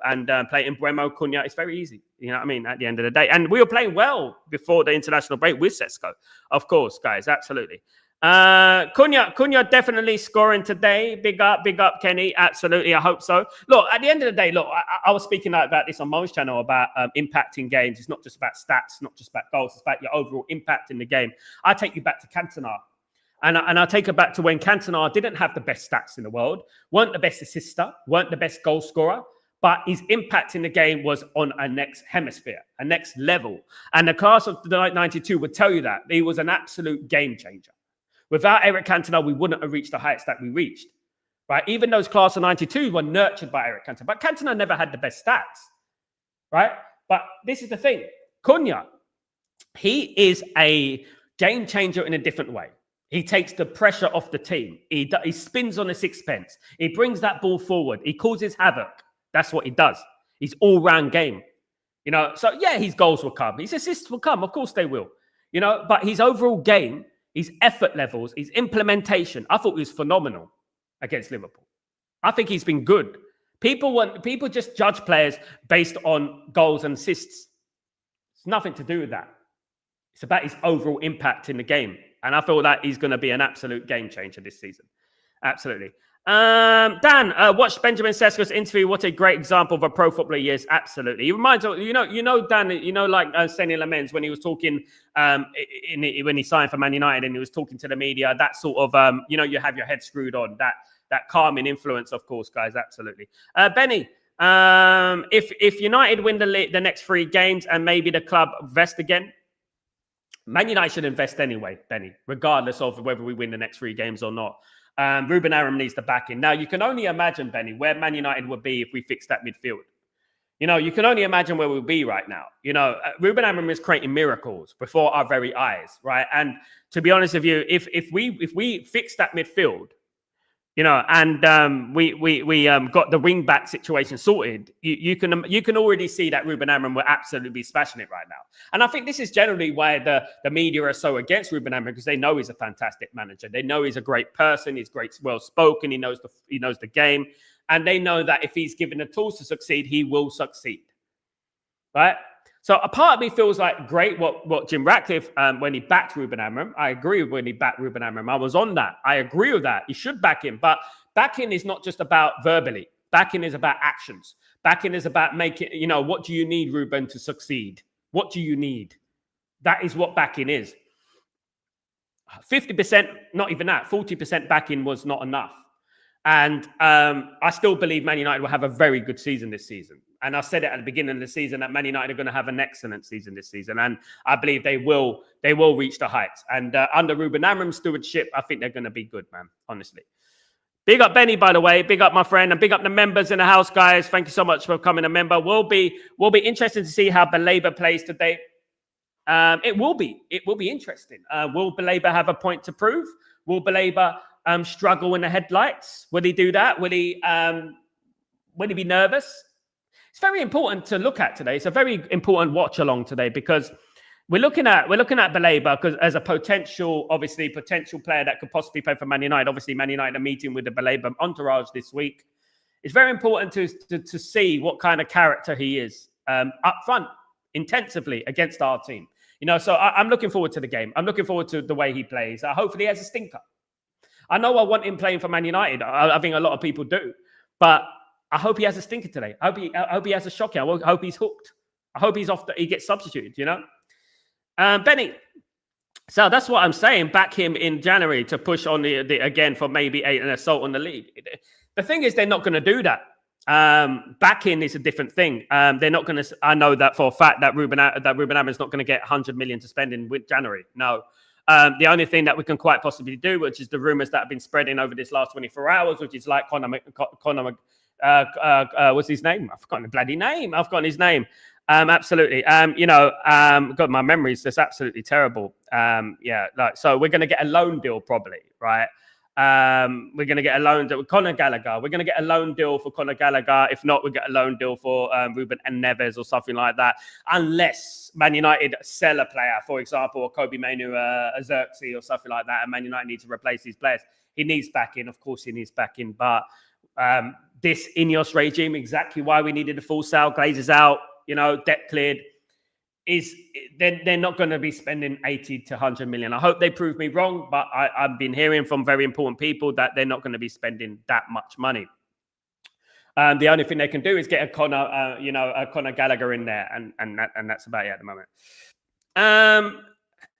and play in Bremo, Cunha. It's very easy. You know what I mean? At the end of the day. And we were playing well before the international break with Sesko. Of course, guys. Absolutely. Cunha definitely scoring today. Big up, Kenny. Absolutely, I hope so. Look, at the end of the day, I was speaking about this on Mo's channel about impacting games. It's not just about stats, not just about goals. It's about your overall impact in the game. I take you back to Cantona. And I take it back to when Cantona didn't have the best stats in the world, weren't the best assister, weren't the best goal scorer, but his impact in the game was on a next hemisphere, a next level. And the class of the 92 would tell you that. He was an absolute game changer. Without Eric Cantona, we wouldn't have reached the heights that we reached, right? Even those class of 92 were nurtured by Eric Cantona. But Cantona never had the best stats, right? But this is the thing. Cunha, he is a game changer in a different way. He takes the pressure off the team. He spins on a sixpence. He brings that ball forward. He causes havoc. That's what he does. He's all-round game. So yeah, his goals will come. His assists will come. Of course they will. But his overall game, his effort levels, his implementation, I thought he was phenomenal against Liverpool. I think he's been good. People just judge players based on goals and assists. It's nothing to do with that. It's about his overall impact in the game. And I feel that he's going to be an absolute game changer this season. Absolutely. Dan, watch Benjamin Sesko's interview. What a great example of a pro footballer he is. Absolutely. He reminds me, Dan, like Senny Lamens when he was talking when he signed for Man United and he was talking to the media, that sort of, you have your head screwed on, that calming influence, of course, guys. Absolutely. Benny, if United win the next 3 games and maybe the club invest again, Man United should invest anyway, Benny, regardless of whether we win the next 3 games or not. Ruben Amorim needs the backing. Now, you can only imagine, Benny, where Man United would be if we fix that midfield. You can only imagine where we'll be right now. Ruben Amorim is creating miracles before our very eyes, right? And to be honest with you, if we fix that midfield, and we got the wing back situation sorted, you can already see that Ruben Amorim will absolutely be smashing it right now. And I think this is generally why the media are so against Ruben Amorim, because they know he's a fantastic manager. They know he's a great person. He's great, well spoken. He knows the game, and they know that if he's given the tools to succeed, he will succeed. Right. So a part of me feels like great what Jim Ratcliffe, when he backed Ruben Amorim. I agree when he backed Ruben Amorim. I was on that. I agree with that. He should back him. But backing is not just about verbally. Backing is about actions. Backing is about making, what do you need, Ruben, to succeed? What do you need? That is what backing is. 50%, not even that, 40% backing was not enough. And I still believe Man United will have a very good season this season. And I said it at the beginning of the season that Man United are going to have an excellent season this season. And I believe they will reach the heights. And under Ruben Amorim's stewardship, I think they're going to be good, man, honestly. Big up Benny, by the way. Big up my friend. And big up the members in the house, guys. Thank you so much for becoming a member. We'll be interested to see how Baleba plays today. It will be interesting. Will Baleba have a point to prove? Will Baleba struggle in the headlights? Will he do that? Will he be nervous? It's very important to look at today. It's a very important watch along today because we're looking at Baleba because as a potential player that could possibly play for Man United. Obviously, Man United are meeting with the Baleba entourage this week. It's very important to see what kind of character he is up front, intensively against our team. So I'm looking forward to the game. I'm looking forward to the way he plays. Hopefully, he has a stinker. I know I want him playing for Man United. I think a lot of people do, but I hope he has a stinker today. I hope he has a shocker. I hope he's hooked. I hope he gets substituted, Benny. So that's what I'm saying. Back him in January to push on the again for maybe an assault on the league. The thing is, they're not going to do that. Backing is a different thing. They're not going to. I know that for a fact that Ruben Amorim is not going to get 100 million to spend in January. No. The only thing that we can quite possibly do, which is the rumors that have been spreading over this last 24 hours, which is like Conor what's his name? I've forgotten the bloody name. I've forgotten his name. Absolutely. God, my memory is just absolutely terrible. So we're going to get a loan deal probably, right? We're going to get a loan deal with Conor Gallagher. We're going to get a loan deal for Conor Gallagher. If not, we'll get a loan deal for Ruben and Neves or something like that. Unless Man United sell a player, for example, or Kobe Mainu, Xerxes or something like that, and Man United need to replace these players. He needs backing. Of course, he needs backing. But this Ineos regime, exactly why we needed the full sale, Glazers out, debt cleared, is they're not going to be spending 80 to 100 million. I hope they prove me wrong, but I've been hearing from very important people that they're not going to be spending that much money. The only thing they can do is get a Conor Gallagher in there, and that's about it at the moment.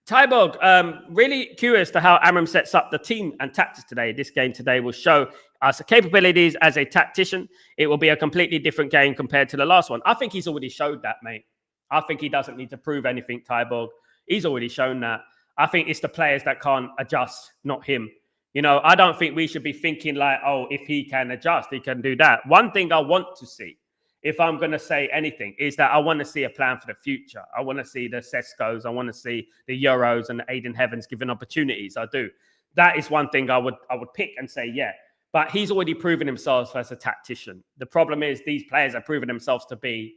Tyborg, really curious to how Amorim sets up the team and tactics today. This game today will show us capabilities as a tactician. It will be a completely different game compared to the last one. I think he's already showed that, mate. I think he doesn't need to prove anything, Tyborg. He's already shown that. I think it's the players that can't adjust, not him. I don't think we should be thinking like, oh, if he can adjust, he can do that. One thing I want to see, if I'm going to say anything, is that I want to see a plan for the future. I want to see the Seskos. I want to see the Euros and the Aiden Heavens given opportunities. I do. That is one thing I would pick and say, yeah. But he's already proven himself as a tactician. The problem is these players have proven themselves to be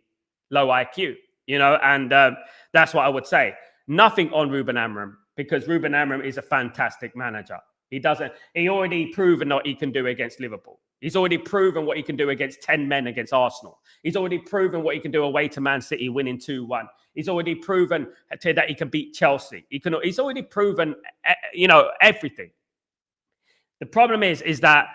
low IQ, and that's what I would say. Nothing on Ruben Amorim, because Ruben Amorim is a fantastic manager. He doesn't. He already proven what he can do against Liverpool. He's already proven what he can do against 10 men against Arsenal. He's already proven what he can do away to Man City, winning 2-1. He's already proven that he can beat Chelsea. He's already proven, everything. The problem is that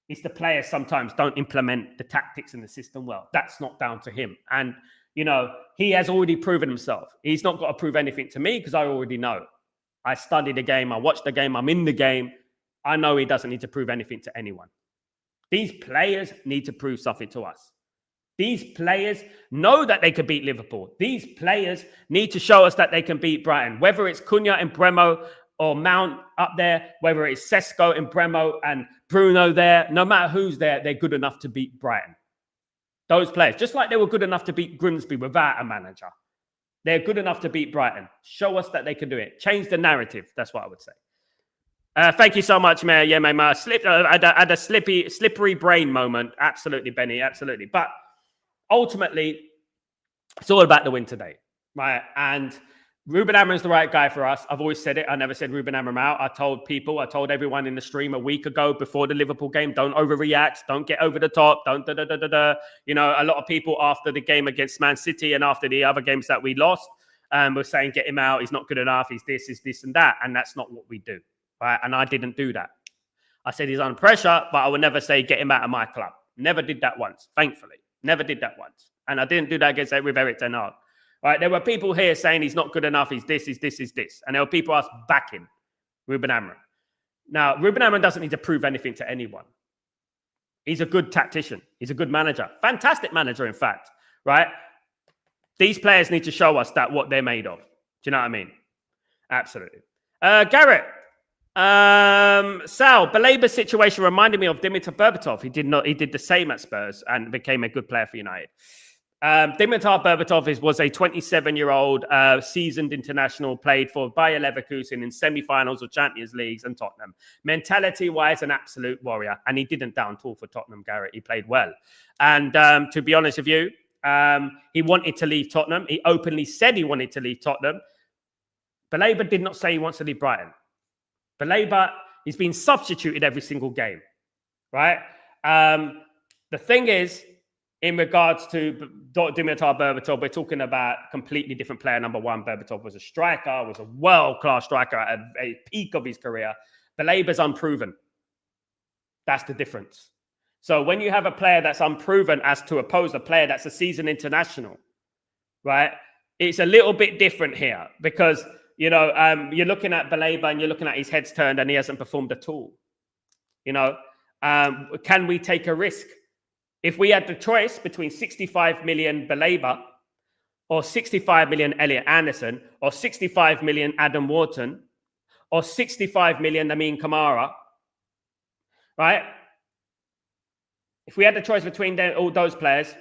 it's the players sometimes don't implement the tactics and the system well. That's not down to him. And, he has already proven himself. He's not got to prove anything to me because I already know. I studied the game. I watched the game. I'm in the game. I know he doesn't need to prove anything to anyone. These players need to prove something to us. These players know that they can beat Liverpool. These players need to show us that they can beat Brighton. Whether it's Cunha and Bremo or Mount up there, whether it's Sesko and Bremo and Bruno there, no matter who's there, they're good enough to beat Brighton. Those players, just like they were good enough to beat Grimsby without a manager. They're good enough to beat Brighton. Show us that they can do it. Change the narrative. That's what I would say. Thank you so much, Mayor. Yeah, mate. I had a slippery brain moment. Absolutely, Benny. Absolutely. But ultimately, it's all about the win today, right? And Ruben Amorim's the right guy for us. I've always said it. I never said Ruben Amorim out. I told everyone in the stream a week ago before the Liverpool game, don't overreact. Don't get over the top. Don't da-da-da-da-da. A lot of people after the game against Man City and after the other games that we lost were saying, get him out. He's not good enough. He's this and that. And that's not what we do, right? And I didn't do that. I said he's under pressure, but I would never say get him out of my club. Never did that once, thankfully. Never did that once. And I didn't do that with Eric Ten Hag. Right, there were people here saying he's not good enough, he's this. And there were people us backing Ruben Amorim. Now, Ruben Amorim doesn't need to prove anything to anyone. He's a good tactician. He's a good manager. Fantastic manager, in fact. Right? These players need to show us that what they're made of. Do you know what I mean? Absolutely. Garrett. Sal, Balaba's situation reminded me of Dimitar Berbatov. He did the same at Spurs and became a good player for United. Dimitar Berbatov was a 27-year-old seasoned international, played for Bayer Leverkusen in semi-finals of Champions Leagues and Tottenham. Mentality-wise, an absolute warrior. And he didn't down tool for Tottenham, Garrett. He played well. And to be honest with you, he wanted to leave Tottenham. He openly said he wanted to leave Tottenham. Balaba did not say he wants to leave Brighton. Balaba, he's been substituted every single game, right? The thing is, in regards to Dimitar Berbatov, we're talking about a completely different player. Number one, Berbatov was a striker, was a world-class striker at a peak of his career. Balaba's unproven. That's the difference. So when you have a player that's unproven as to oppose a player that's a seasoned international, right? It's a little bit different here because, you're looking at Balaba and you're looking at his head's turned and he hasn't performed at all. Can we take a risk? If we had the choice between 65 million Balaba or 65 million Elliot Anderson or 65 million Adam Wharton or 65 million Amin Kamara, right? If we had the choice between all those players,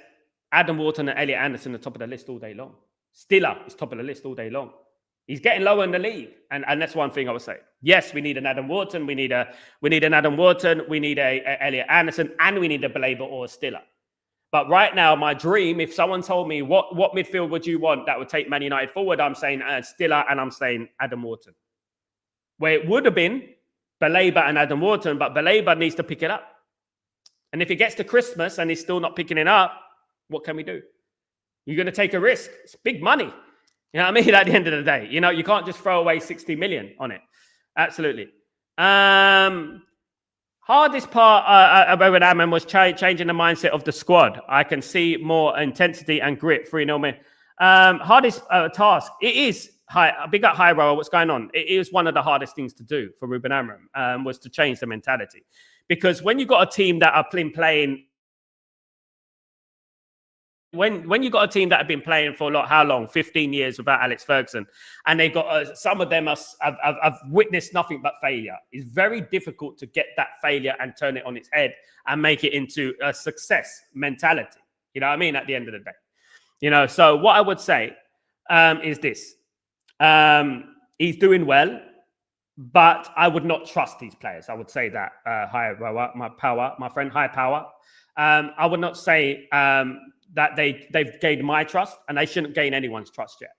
Adam Wharton and Elliot Anderson are top of the list all day long. Stiller is top of the list all day long. He's getting lower in the league. And that's one thing I would say. Yes, we need an Adam Wharton. We need an Adam Wharton. We need a Elliot Anderson. And we need a Balaba or a Stiller. But right now, my dream, if someone told me what midfield would you want that would take Man United forward, I'm saying Stiller and I'm saying Adam Wharton. Where it would have been Balaba and Adam Wharton, but Balaba needs to pick it up. And if it gets to Christmas and he's still not picking it up, what can we do? You're going to take a risk. It's big money. You know what I mean? At the end of the day, you can't just throw away 60 million on it. Absolutely. Hardest part about Amorim was changing the mindset of the squad. I can see more intensity and grit. 3-0 men. Hardest task. It is high. Big up high rower. What's going on? It is one of the hardest things to do for Ruben Amorim. Was to change the mentality, because when you've got a team that are playing. When you got a team that have been playing for how long? 15 years without Alex Ferguson, and they've got some of them have witnessed nothing but failure. It's very difficult to get that failure and turn it on its head and make it into a success mentality. You know what I mean? At the end of the day, So what I would say is this: he's doing well, but I would not trust these players. I would say that my friend, high power. I would not say. That they've gained my trust, and they shouldn't gain anyone's trust yet.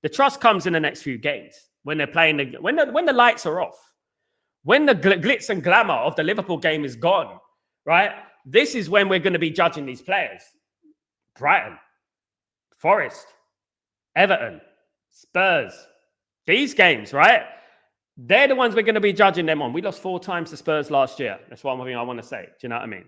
The trust comes in the next few games when they're playing when the lights are off. When the glitz and glamour of the Liverpool game is gone, right? This is when we're going to be judging these players. Brighton, Forest, Everton, Spurs, these games, right? They're the ones we're going to be judging them on. We lost 4 times to Spurs last year. That's one thing I want to say. Do you know what I mean?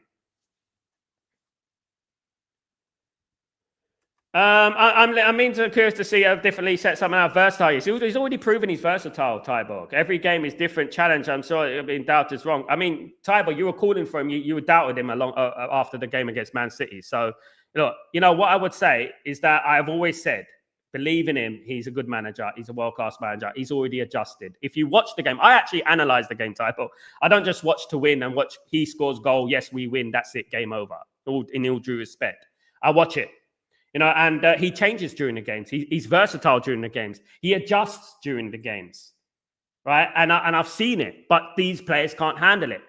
I'm curious to see how differently set something out versatile. He's already proven he's versatile, Tyborg. Every game is different challenge. I'm sure being doubted is wrong. I mean, Tyborg, you were calling for him. You doubted him after the game against Man City. So, look, you know, what I would say is that I've always said, believe in him. He's a good manager. He's a world-class manager. He's already adjusted. If you watch the game, I actually analyze the game, Tyborg. I don't just watch to win and watch he scores goal. Yes, we win. That's it. Game over. In all due respect. I watch it. You know, and he changes during the games. He's versatile during the games. He adjusts during the games, right? And I've seen it, but these players can't handle it,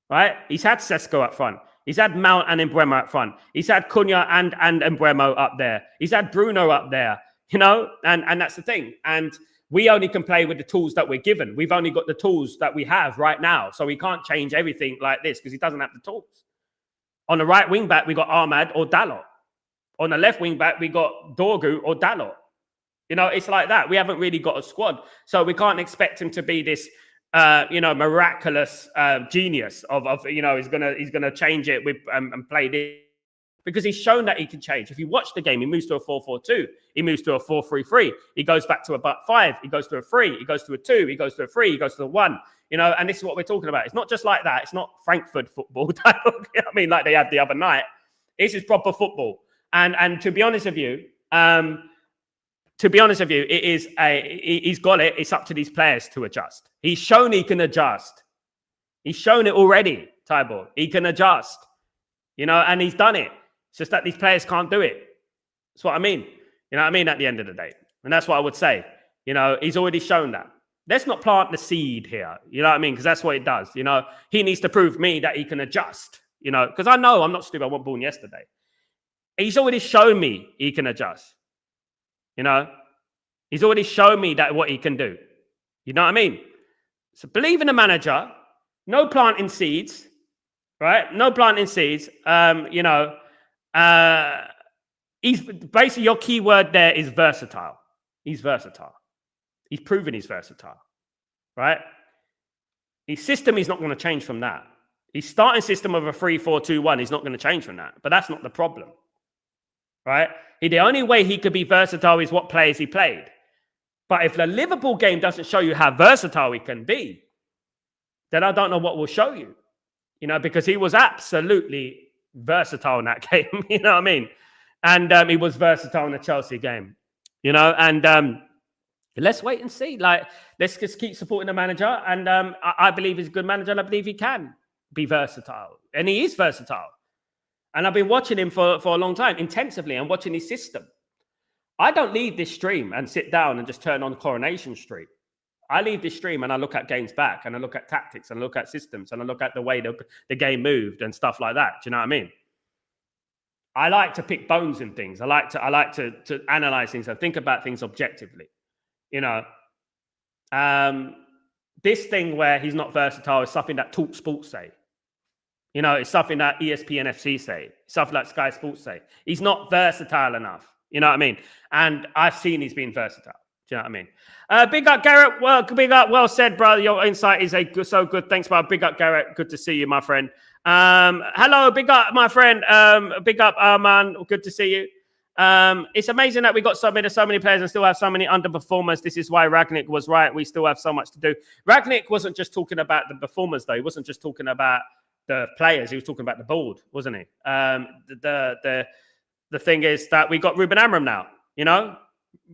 right? He's had Sesko up front. He's had Mount and Mbeumo up front. He's had Cunha and Mbeumo up there. He's had Bruno up there, you know, and that's the thing. And we only can play with the tools that we're given. We've only got the tools that we have right now. So we can't change everything like this because he doesn't have the tools. On the right wing back, we got Ahmad or Dalot. On the left wing back, we got Dorgu or Dalot. You know, it's like that. We haven't really got a squad. So we can't expect him to be this, you know, miraculous genius of you know, he's gonna change it with and play this. Because he's shown that he can change. If you watch the game, he moves to a 4-4-2. He moves to a 4-3-3. He goes back to a back 5. He goes to a 3. He goes to a 2. He goes to a 3. He goes to a 1. You know, and this is what we're talking about. It's not just like that. It's not Frankfurt football. You know what I mean, like they had the other night. This is proper football. And to be honest with you, it is he's got it. It's up to these players to adjust. He's shown he can adjust. He's shown it already, Tyborg. He can adjust, you know, and he's done it. It's just that these players can't do it. That's what I mean. You know what I mean? At the end of the day. And that's what I would say. You know, he's already shown that. Let's not plant the seed here. You know what I mean? Because that's what it does. You know, he needs to prove me that he can adjust, you know, because I know I'm not stupid. I want Bourne yesterday. He's already shown me he can adjust. You know, he's already shown me that what he can do. You know what I mean? So believe in the manager. No planting seeds, right? No planting seeds. You know, he's basically your key word there is versatile. He's versatile. He's proven he's versatile, right? His system is not going to change from that. His starting system of a 3-4-2-1 is not going to change from that. But that's not the problem. Right? The only way he could be versatile is what players he played. But if the Liverpool game doesn't show you how versatile he can be, then I don't know what will show you. You know, because he was absolutely versatile in that game. You know what I mean? And he was versatile in the Chelsea game. You know, and let's wait and see. Like, let's just keep supporting the manager. And I believe he's a good manager. And I believe he can be versatile. And he is versatile. And I've been watching him for a long time, intensively, and watching his system. I don't leave this stream and sit down and just turn on Coronation Street. I leave this stream and I look at games back, and I look at tactics, and I look at systems, and I look at the way the game moved and stuff like that. Do you know what I mean? I like to pick bones in things. I like to analyze things and think about things objectively. You know, this thing where he's not versatile is something that Talk Sports say. You know, it's something that ESPN FC say, something like Sky Sports say. He's not versatile enough. You know what I mean? And I've seen he's been versatile. Do you know what I mean? Big up, Garrett. Well, big up. Well said, brother. Your insight is so good. Thanks, bro. Big up, Garrett. Good to see you, my friend. Hello, big up, my friend. Big up, man. Good to see you. It's amazing that we got so many players and still have so many underperformers. This is why Ragnick was right. We still have so much to do. Ragnick wasn't just talking about the performers, though. He wasn't just talking about the players. He was talking about the board, wasn't he? The thing is that we got Ruben Amram now. You know,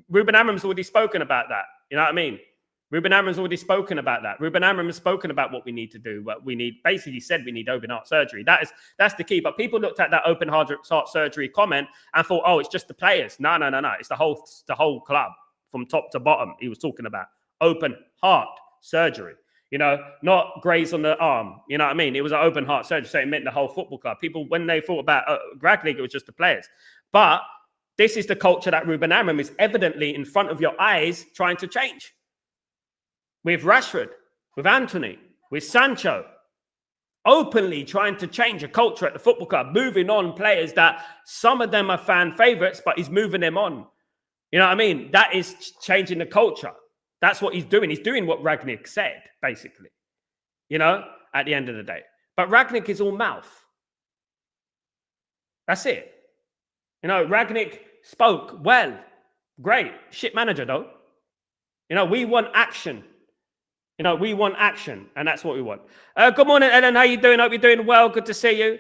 Ruben Amram's already spoken about that. You know what I mean? Ruben Amram's already spoken about that. Ruben Amram has spoken about what we need to do. What we need, basically said we need open heart surgery. That's the key. But people looked at that open heart surgery comment and thought, oh, it's just the players. No. It's the whole club from top to bottom. He was talking about open heart surgery. You know, not graze on the arm. You know what I mean? It was an open heart surgery, so it meant the whole football club. People, when they thought about Ragnick, it was just the players. But this is the culture that Ruben Amram is evidently in front of your eyes trying to change. With Rashford, with Anthony, with Sancho openly trying to change a culture at the football club, moving on players that some of them are fan favourites, but he's moving them on. You know what I mean? That is changing the culture. That's what he's doing. He's doing what Rangnick said, basically, you know, at the end of the day. But Rangnick is all mouth. That's it. You know, Rangnick spoke well. Great. Shit manager, though. You know, we want action. You know, we want action, and that's what we want. Good morning, Ellen. How you doing? Hope you're doing well. Good to see you.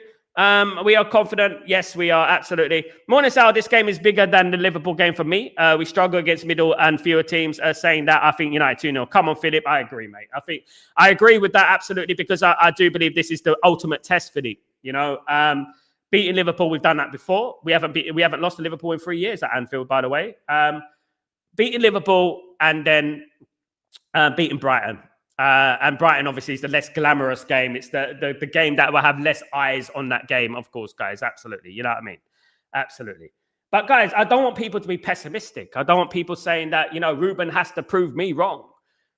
We are confident. Yes, we are, absolutely. Morning, Sal. This game is bigger than the Liverpool game for me. We struggle against middle and fewer teams. Saying that, I think United 2-0. Come on, Philip. I agree, mate. I agree with that, absolutely, because I do believe this is the ultimate test for Philip. You know, beating Liverpool, we've done that before. We haven't lost to Liverpool in 3 years at Anfield, by the way. Beating Liverpool and then beating Brighton. And Brighton, obviously, is the less glamorous game. It's the game that will have less eyes on that game, of course, guys. Absolutely. You know what I mean? Absolutely. But, guys, I don't want people to be pessimistic. I don't want people saying that, you know, Ruben has to prove me wrong.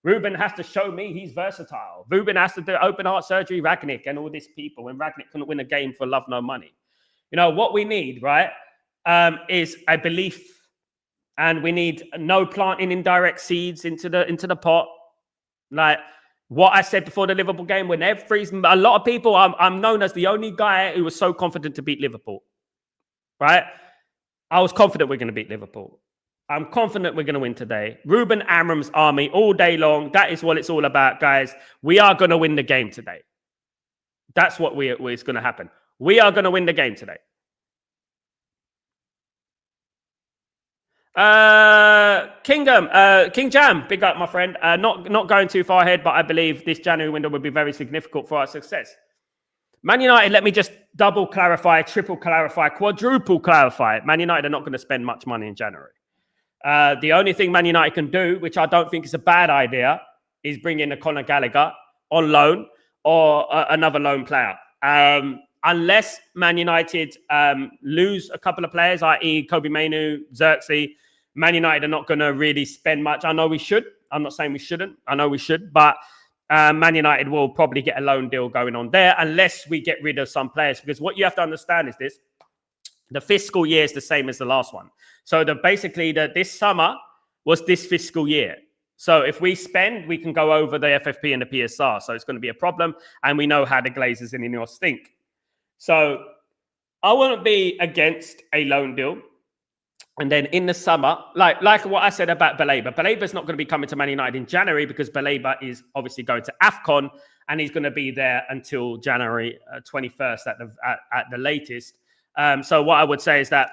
Ruben has to show me he's versatile. Ruben has to do open heart surgery, Rangnick, and all these people. When Rangnick couldn't win a game for love no money. You know, what we need, right, is a belief. And we need no planting indirect seeds into the pot. Like what I said before the Liverpool game, when a lot of people, I'm known as the only guy who was so confident to beat Liverpool, right? I was confident we're going to beat Liverpool. I'm confident we're going to win today. Ruben Amram's army all day long. That is what it's all about, guys. We are going to win the game today. That's what is going to happen. We are going to win the game today. King Jam, big up, my friend. Not going too far ahead, but I believe this January window would be very significant for our success. Man United, let me just double clarify, triple clarify, quadruple clarify. Man United are not going to spend much money in January. The only thing Man United can do, which I don't think is a bad idea, is bring in a Conor Gallagher on loan or another loan player. Unless Man United lose a couple of players, i.e. Kobe Mainoo, Xerxes, Man United are not going to really spend much. I know we should. I'm not saying we shouldn't. I know we should. But Man United will probably get a loan deal going on there unless we get rid of some players. Because what you have to understand is this. The fiscal year is the same as the last one. So this summer was this fiscal year. So if we spend, we can go over the FFP and the PSR. So it's going to be a problem. And we know how the Glazers and Ineos think. So I wouldn't be against a loan deal. And then in the summer, like what I said about Balaba's not going to be coming to Man United in January because Baleba is obviously going to AFCON and he's going to be there until January 21st at the latest. So what I would say is that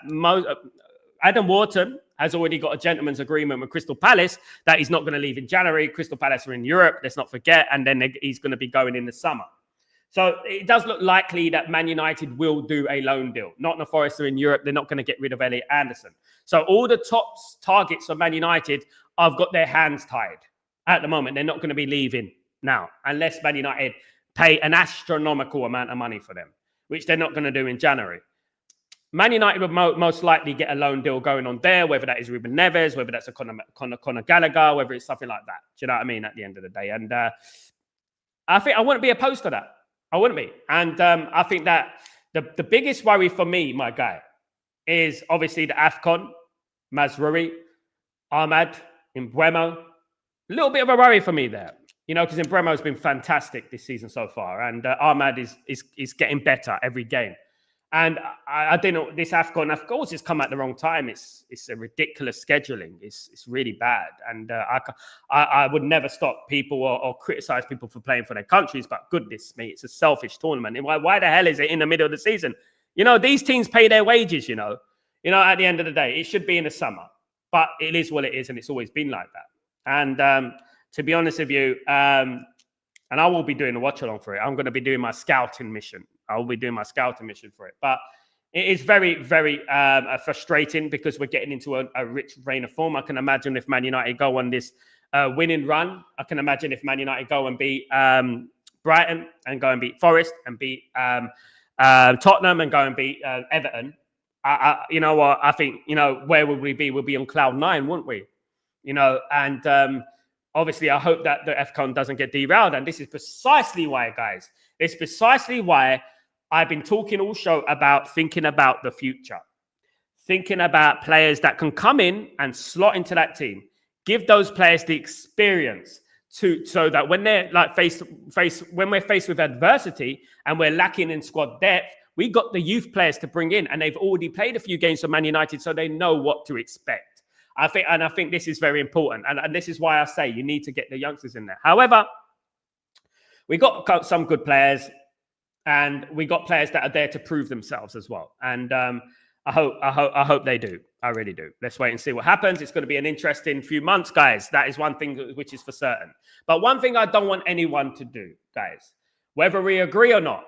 Adam Wharton has already got a gentleman's agreement with Crystal Palace that he's not going to leave in January. Crystal Palace are in Europe, let's not forget, and then he's going to be going in the summer. So it does look likely that Man United will do a loan deal. Nottingham Forest are in Europe. They're not going to get rid of Elliot Anderson. So all the top targets of Man United have got their hands tied at the moment. They're not going to be leaving now unless Man United pay an astronomical amount of money for them, which they're not going to do in January. Man United would most likely get a loan deal going on there, whether that is Ruben Neves, whether that's a Conor Gallagher, whether it's something like that. Do you know what I mean? At the end of the day. And I think I wouldn't be opposed to that. I wouldn't be. And I think that the biggest worry for me, my guy, is obviously the AFCON, Mazraoui, Ahmad, Mbeumo. A little bit of a worry for me there, you know, because Mbeumo has been fantastic this season so far. And Ahmad is getting better every game. And I don't know, this AFCON, of course, it's come at the wrong time. It's a ridiculous scheduling. It's really bad. And I would never stop people or criticize people for playing for their countries. But goodness me, it's a selfish tournament. And why the hell is it in the middle of the season? You know, these teams pay their wages, you know. You know, at the end of the day, it should be in the summer. But it is what it is, and it's always been like that. And to be honest with you, and I will be doing a watch-along for it. I'm going to be doing my scouting mission. I will be doing my scouting mission for it. But it is very, very frustrating because we're getting into a rich vein of form. I can imagine if Man United go on this winning run. I can imagine if Man United go and beat Brighton and go and beat Forest and beat Tottenham and go and beat Everton. You know what? I think, you know, where would we be? We'll be on cloud nine, wouldn't we? You know, and obviously, I hope that the AFCON doesn't get derailed. And this is precisely why, guys, it's precisely why I've been talking all show about thinking about the future, thinking about players that can come in and slot into that team, give those players the experience so that when they're like when we're faced with adversity and we're lacking in squad depth, we got the youth players to bring in, and they've already played a few games for Man United, so they know what to expect. I think this is very important, and this is why I say you need to get the youngsters in there. However, we got some good players, and we got players that are there to prove themselves as well. And I hope they do. I really do. Let's wait and see what happens. It's going to be an interesting few months, guys. That is one thing which is for certain. But one thing I don't want anyone to do, guys, whether we agree or not,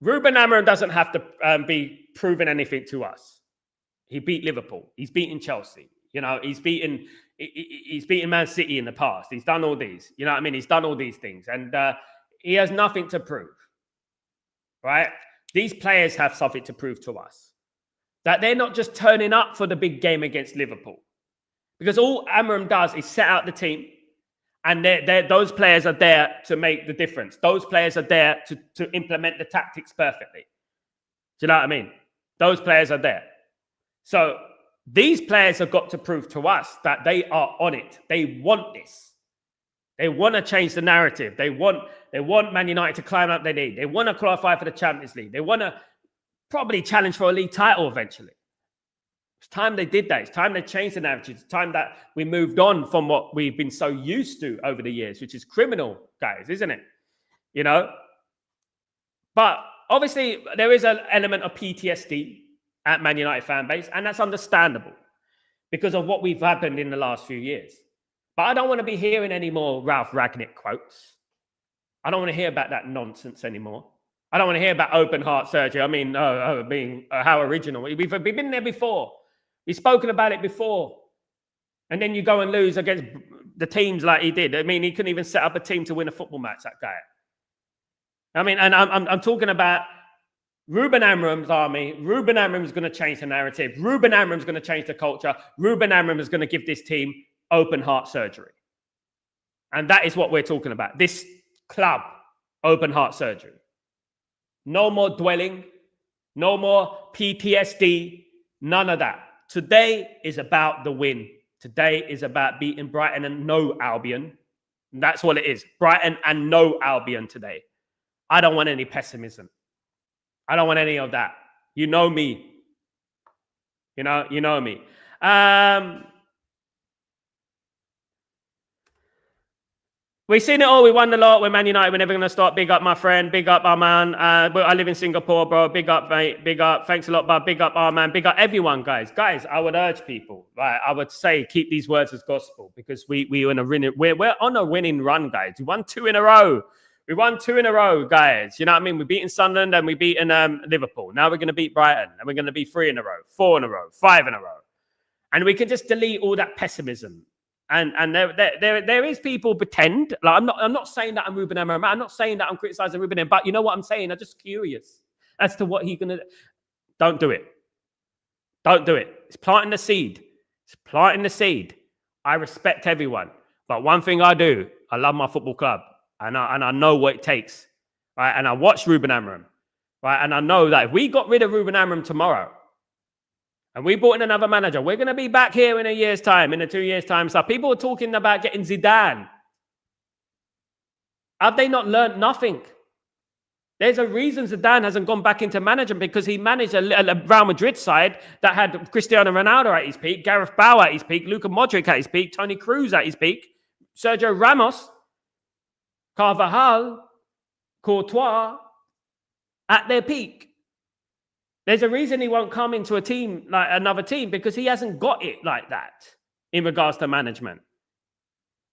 Ruben Amorim doesn't have to be proving anything to us. He beat Liverpool. He's beaten Chelsea. You know, he's beaten Man City in the past. He's done all these. You know what I mean? He's done all these things, and he has nothing to prove. Right? These players have something to prove to us. That they're not just turning up for the big game against Liverpool. Because all Amorim does is set out the team, and those players are there to make the difference. Those players are there to implement the tactics perfectly. Do you know what I mean? Those players are there. So these players have got to prove to us that they are on it. They want this. They want to change the narrative. They want Man United to climb up their league. They want to qualify for the Champions League. They want to probably challenge for a league title eventually. It's time they did that. It's time they changed the narrative. It's time that we moved on from what we've been so used to over the years, which is criminal, guys, isn't it? You know? But obviously, there is an element of PTSD at Man United fan base, and that's understandable because of what we've happened in the last few years. But I don't want to be hearing any more Ralph Ragnick quotes. I don't want to hear about that nonsense anymore. I don't want to hear about open heart surgery. I mean, how original. We've been there before. We've spoken about it before. And then you go and lose against the teams like he did. I mean, he couldn't even set up a team to win a football match, that guy. I mean, and I'm talking about Ruben Amorim's army. Ruben Amorim is going to change the narrative. Ruben Amorim is going to change the culture. Ruben Amorim is going to give this team open heart surgery. And that is what we're talking about. This club, open heart surgery. No more dwelling. No more PTSD. None of that. Today is about the win. Today is about beating Brighton and no Albion. And that's what it is. Brighton and no Albion today. I don't want any pessimism. I don't want any of that. You know me. You know me. We've seen it all. We won a lot. We're Man United. We're never going to stop. Big up, my friend. Big up, our man. I live in Singapore, bro. Big up, mate. Big up. Thanks a lot, bro. Big up, our man. Big up, everyone, guys. Guys, I would urge people, right? I would say keep these words as gospel because we're on a winning run, guys. We won 2 in a row. We won 2 in a row, guys. You know what I mean? We're beating Sunderland and we're beating Liverpool. Now we're going to beat Brighton and we're going to be 3 in a row, 4 in a row, 5 in a row. And we can just delete all that pessimism. And there is people pretend like I'm not saying that I'm Ruben Amorim. I'm not saying that I'm criticizing Ruben Amorim, but you know what I'm saying? I'm just curious as to what he's gonna. Don't do it. Don't do it. It's planting the seed. It's planting the seed. I respect everyone, but one thing I do, I love my football club, and I know what it takes, right? And I watch Ruben Amorim, right? And I know that if we got rid of Ruben Amorim tomorrow. And we brought in another manager. We're going to be back here in a year's time, in 2 years' time. So people are talking about getting Zidane. Have they not learned nothing? There's a reason Zidane hasn't gone back into management because he managed a Real Madrid side that had Cristiano Ronaldo at his peak, Gareth Bale at his peak, Luka Modric at his peak, Toni Kroos at his peak, Sergio Ramos, Carvajal, Courtois at their peak. There's a reason he won't come into a team like another team because he hasn't got it like that in regards to management.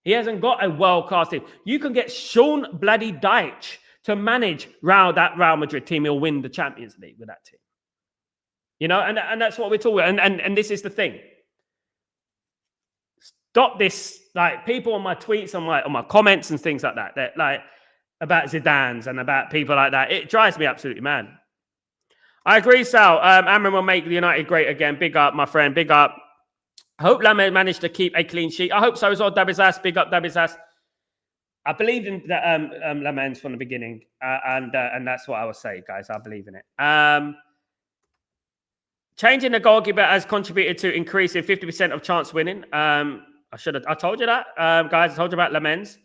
He hasn't got a world-class team. You can get Sean bloody Dyche to manage that Real Madrid team. He'll win the Champions League with that team. You know, and that's what we're talking about. And this is the thing. Stop this, like people on my tweets, on my comments and things like that like about Zidane's and about people like that. It drives me absolutely mad. I agree, Sal. Amorim will make United great again. Big up, my friend. Big up. I hope Lamens managed to keep a clean sheet. I hope so as well. Dabby's ass, big up Dabby's ass. I believed in Lamens from the beginning, and that's what I would say, guys. I believe in it. Changing the goalkeeper has contributed to increasing 50% of chance winning. I told you that, guys. I told you about Lamens.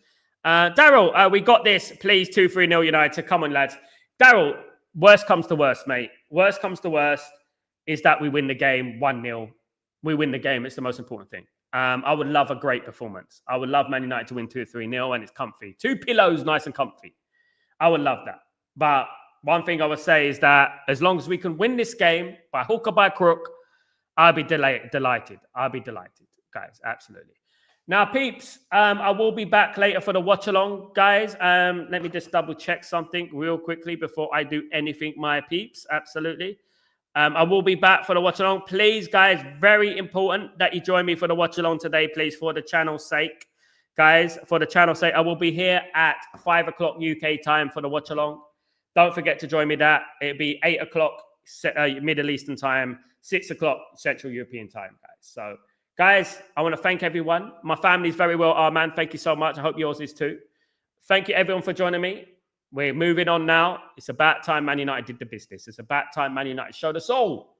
Daryl, we got this. Please, 2-3-0 United. Come on, lads. Daryl, worst comes to worst, mate. Worst comes to worst is that we win the game 1-0. We win the game. It's the most important thing. I would love a great performance. I would love Man United to win 2-3-0 and it's comfy. 2 pillows, nice and comfy. I would love that. But one thing I would say is that as long as we can win this game by hook or by crook, I'll be delighted. I'll be delighted, guys. Absolutely. Now, peeps, I will be back later for the watch along, guys. Let me just double check something real quickly before I do anything, my peeps. Absolutely. I will be back for the watch along. Please, guys, very important that you join me for the watch along today, please, for the channel's sake. Guys, for the channel's sake, I will be here at 5 o'clock UK time for the watch along. Don't forget to join me that. It'll be 8 o'clock Middle Eastern time, 6 o'clock Central European time, guys. So, guys, I want to thank everyone. My family's very well. Oh, man, thank you so much. I hope yours is too. Thank you, everyone, for joining me. We're moving on now. It's about time Man United did the business. It's about time Man United showed us all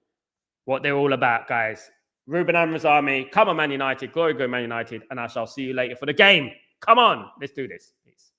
what they're all about, guys. Ruben Amra's army. Come on, Man United. Glory, go Man United. And I shall see you later for the game. Come on. Let's do this. Peace.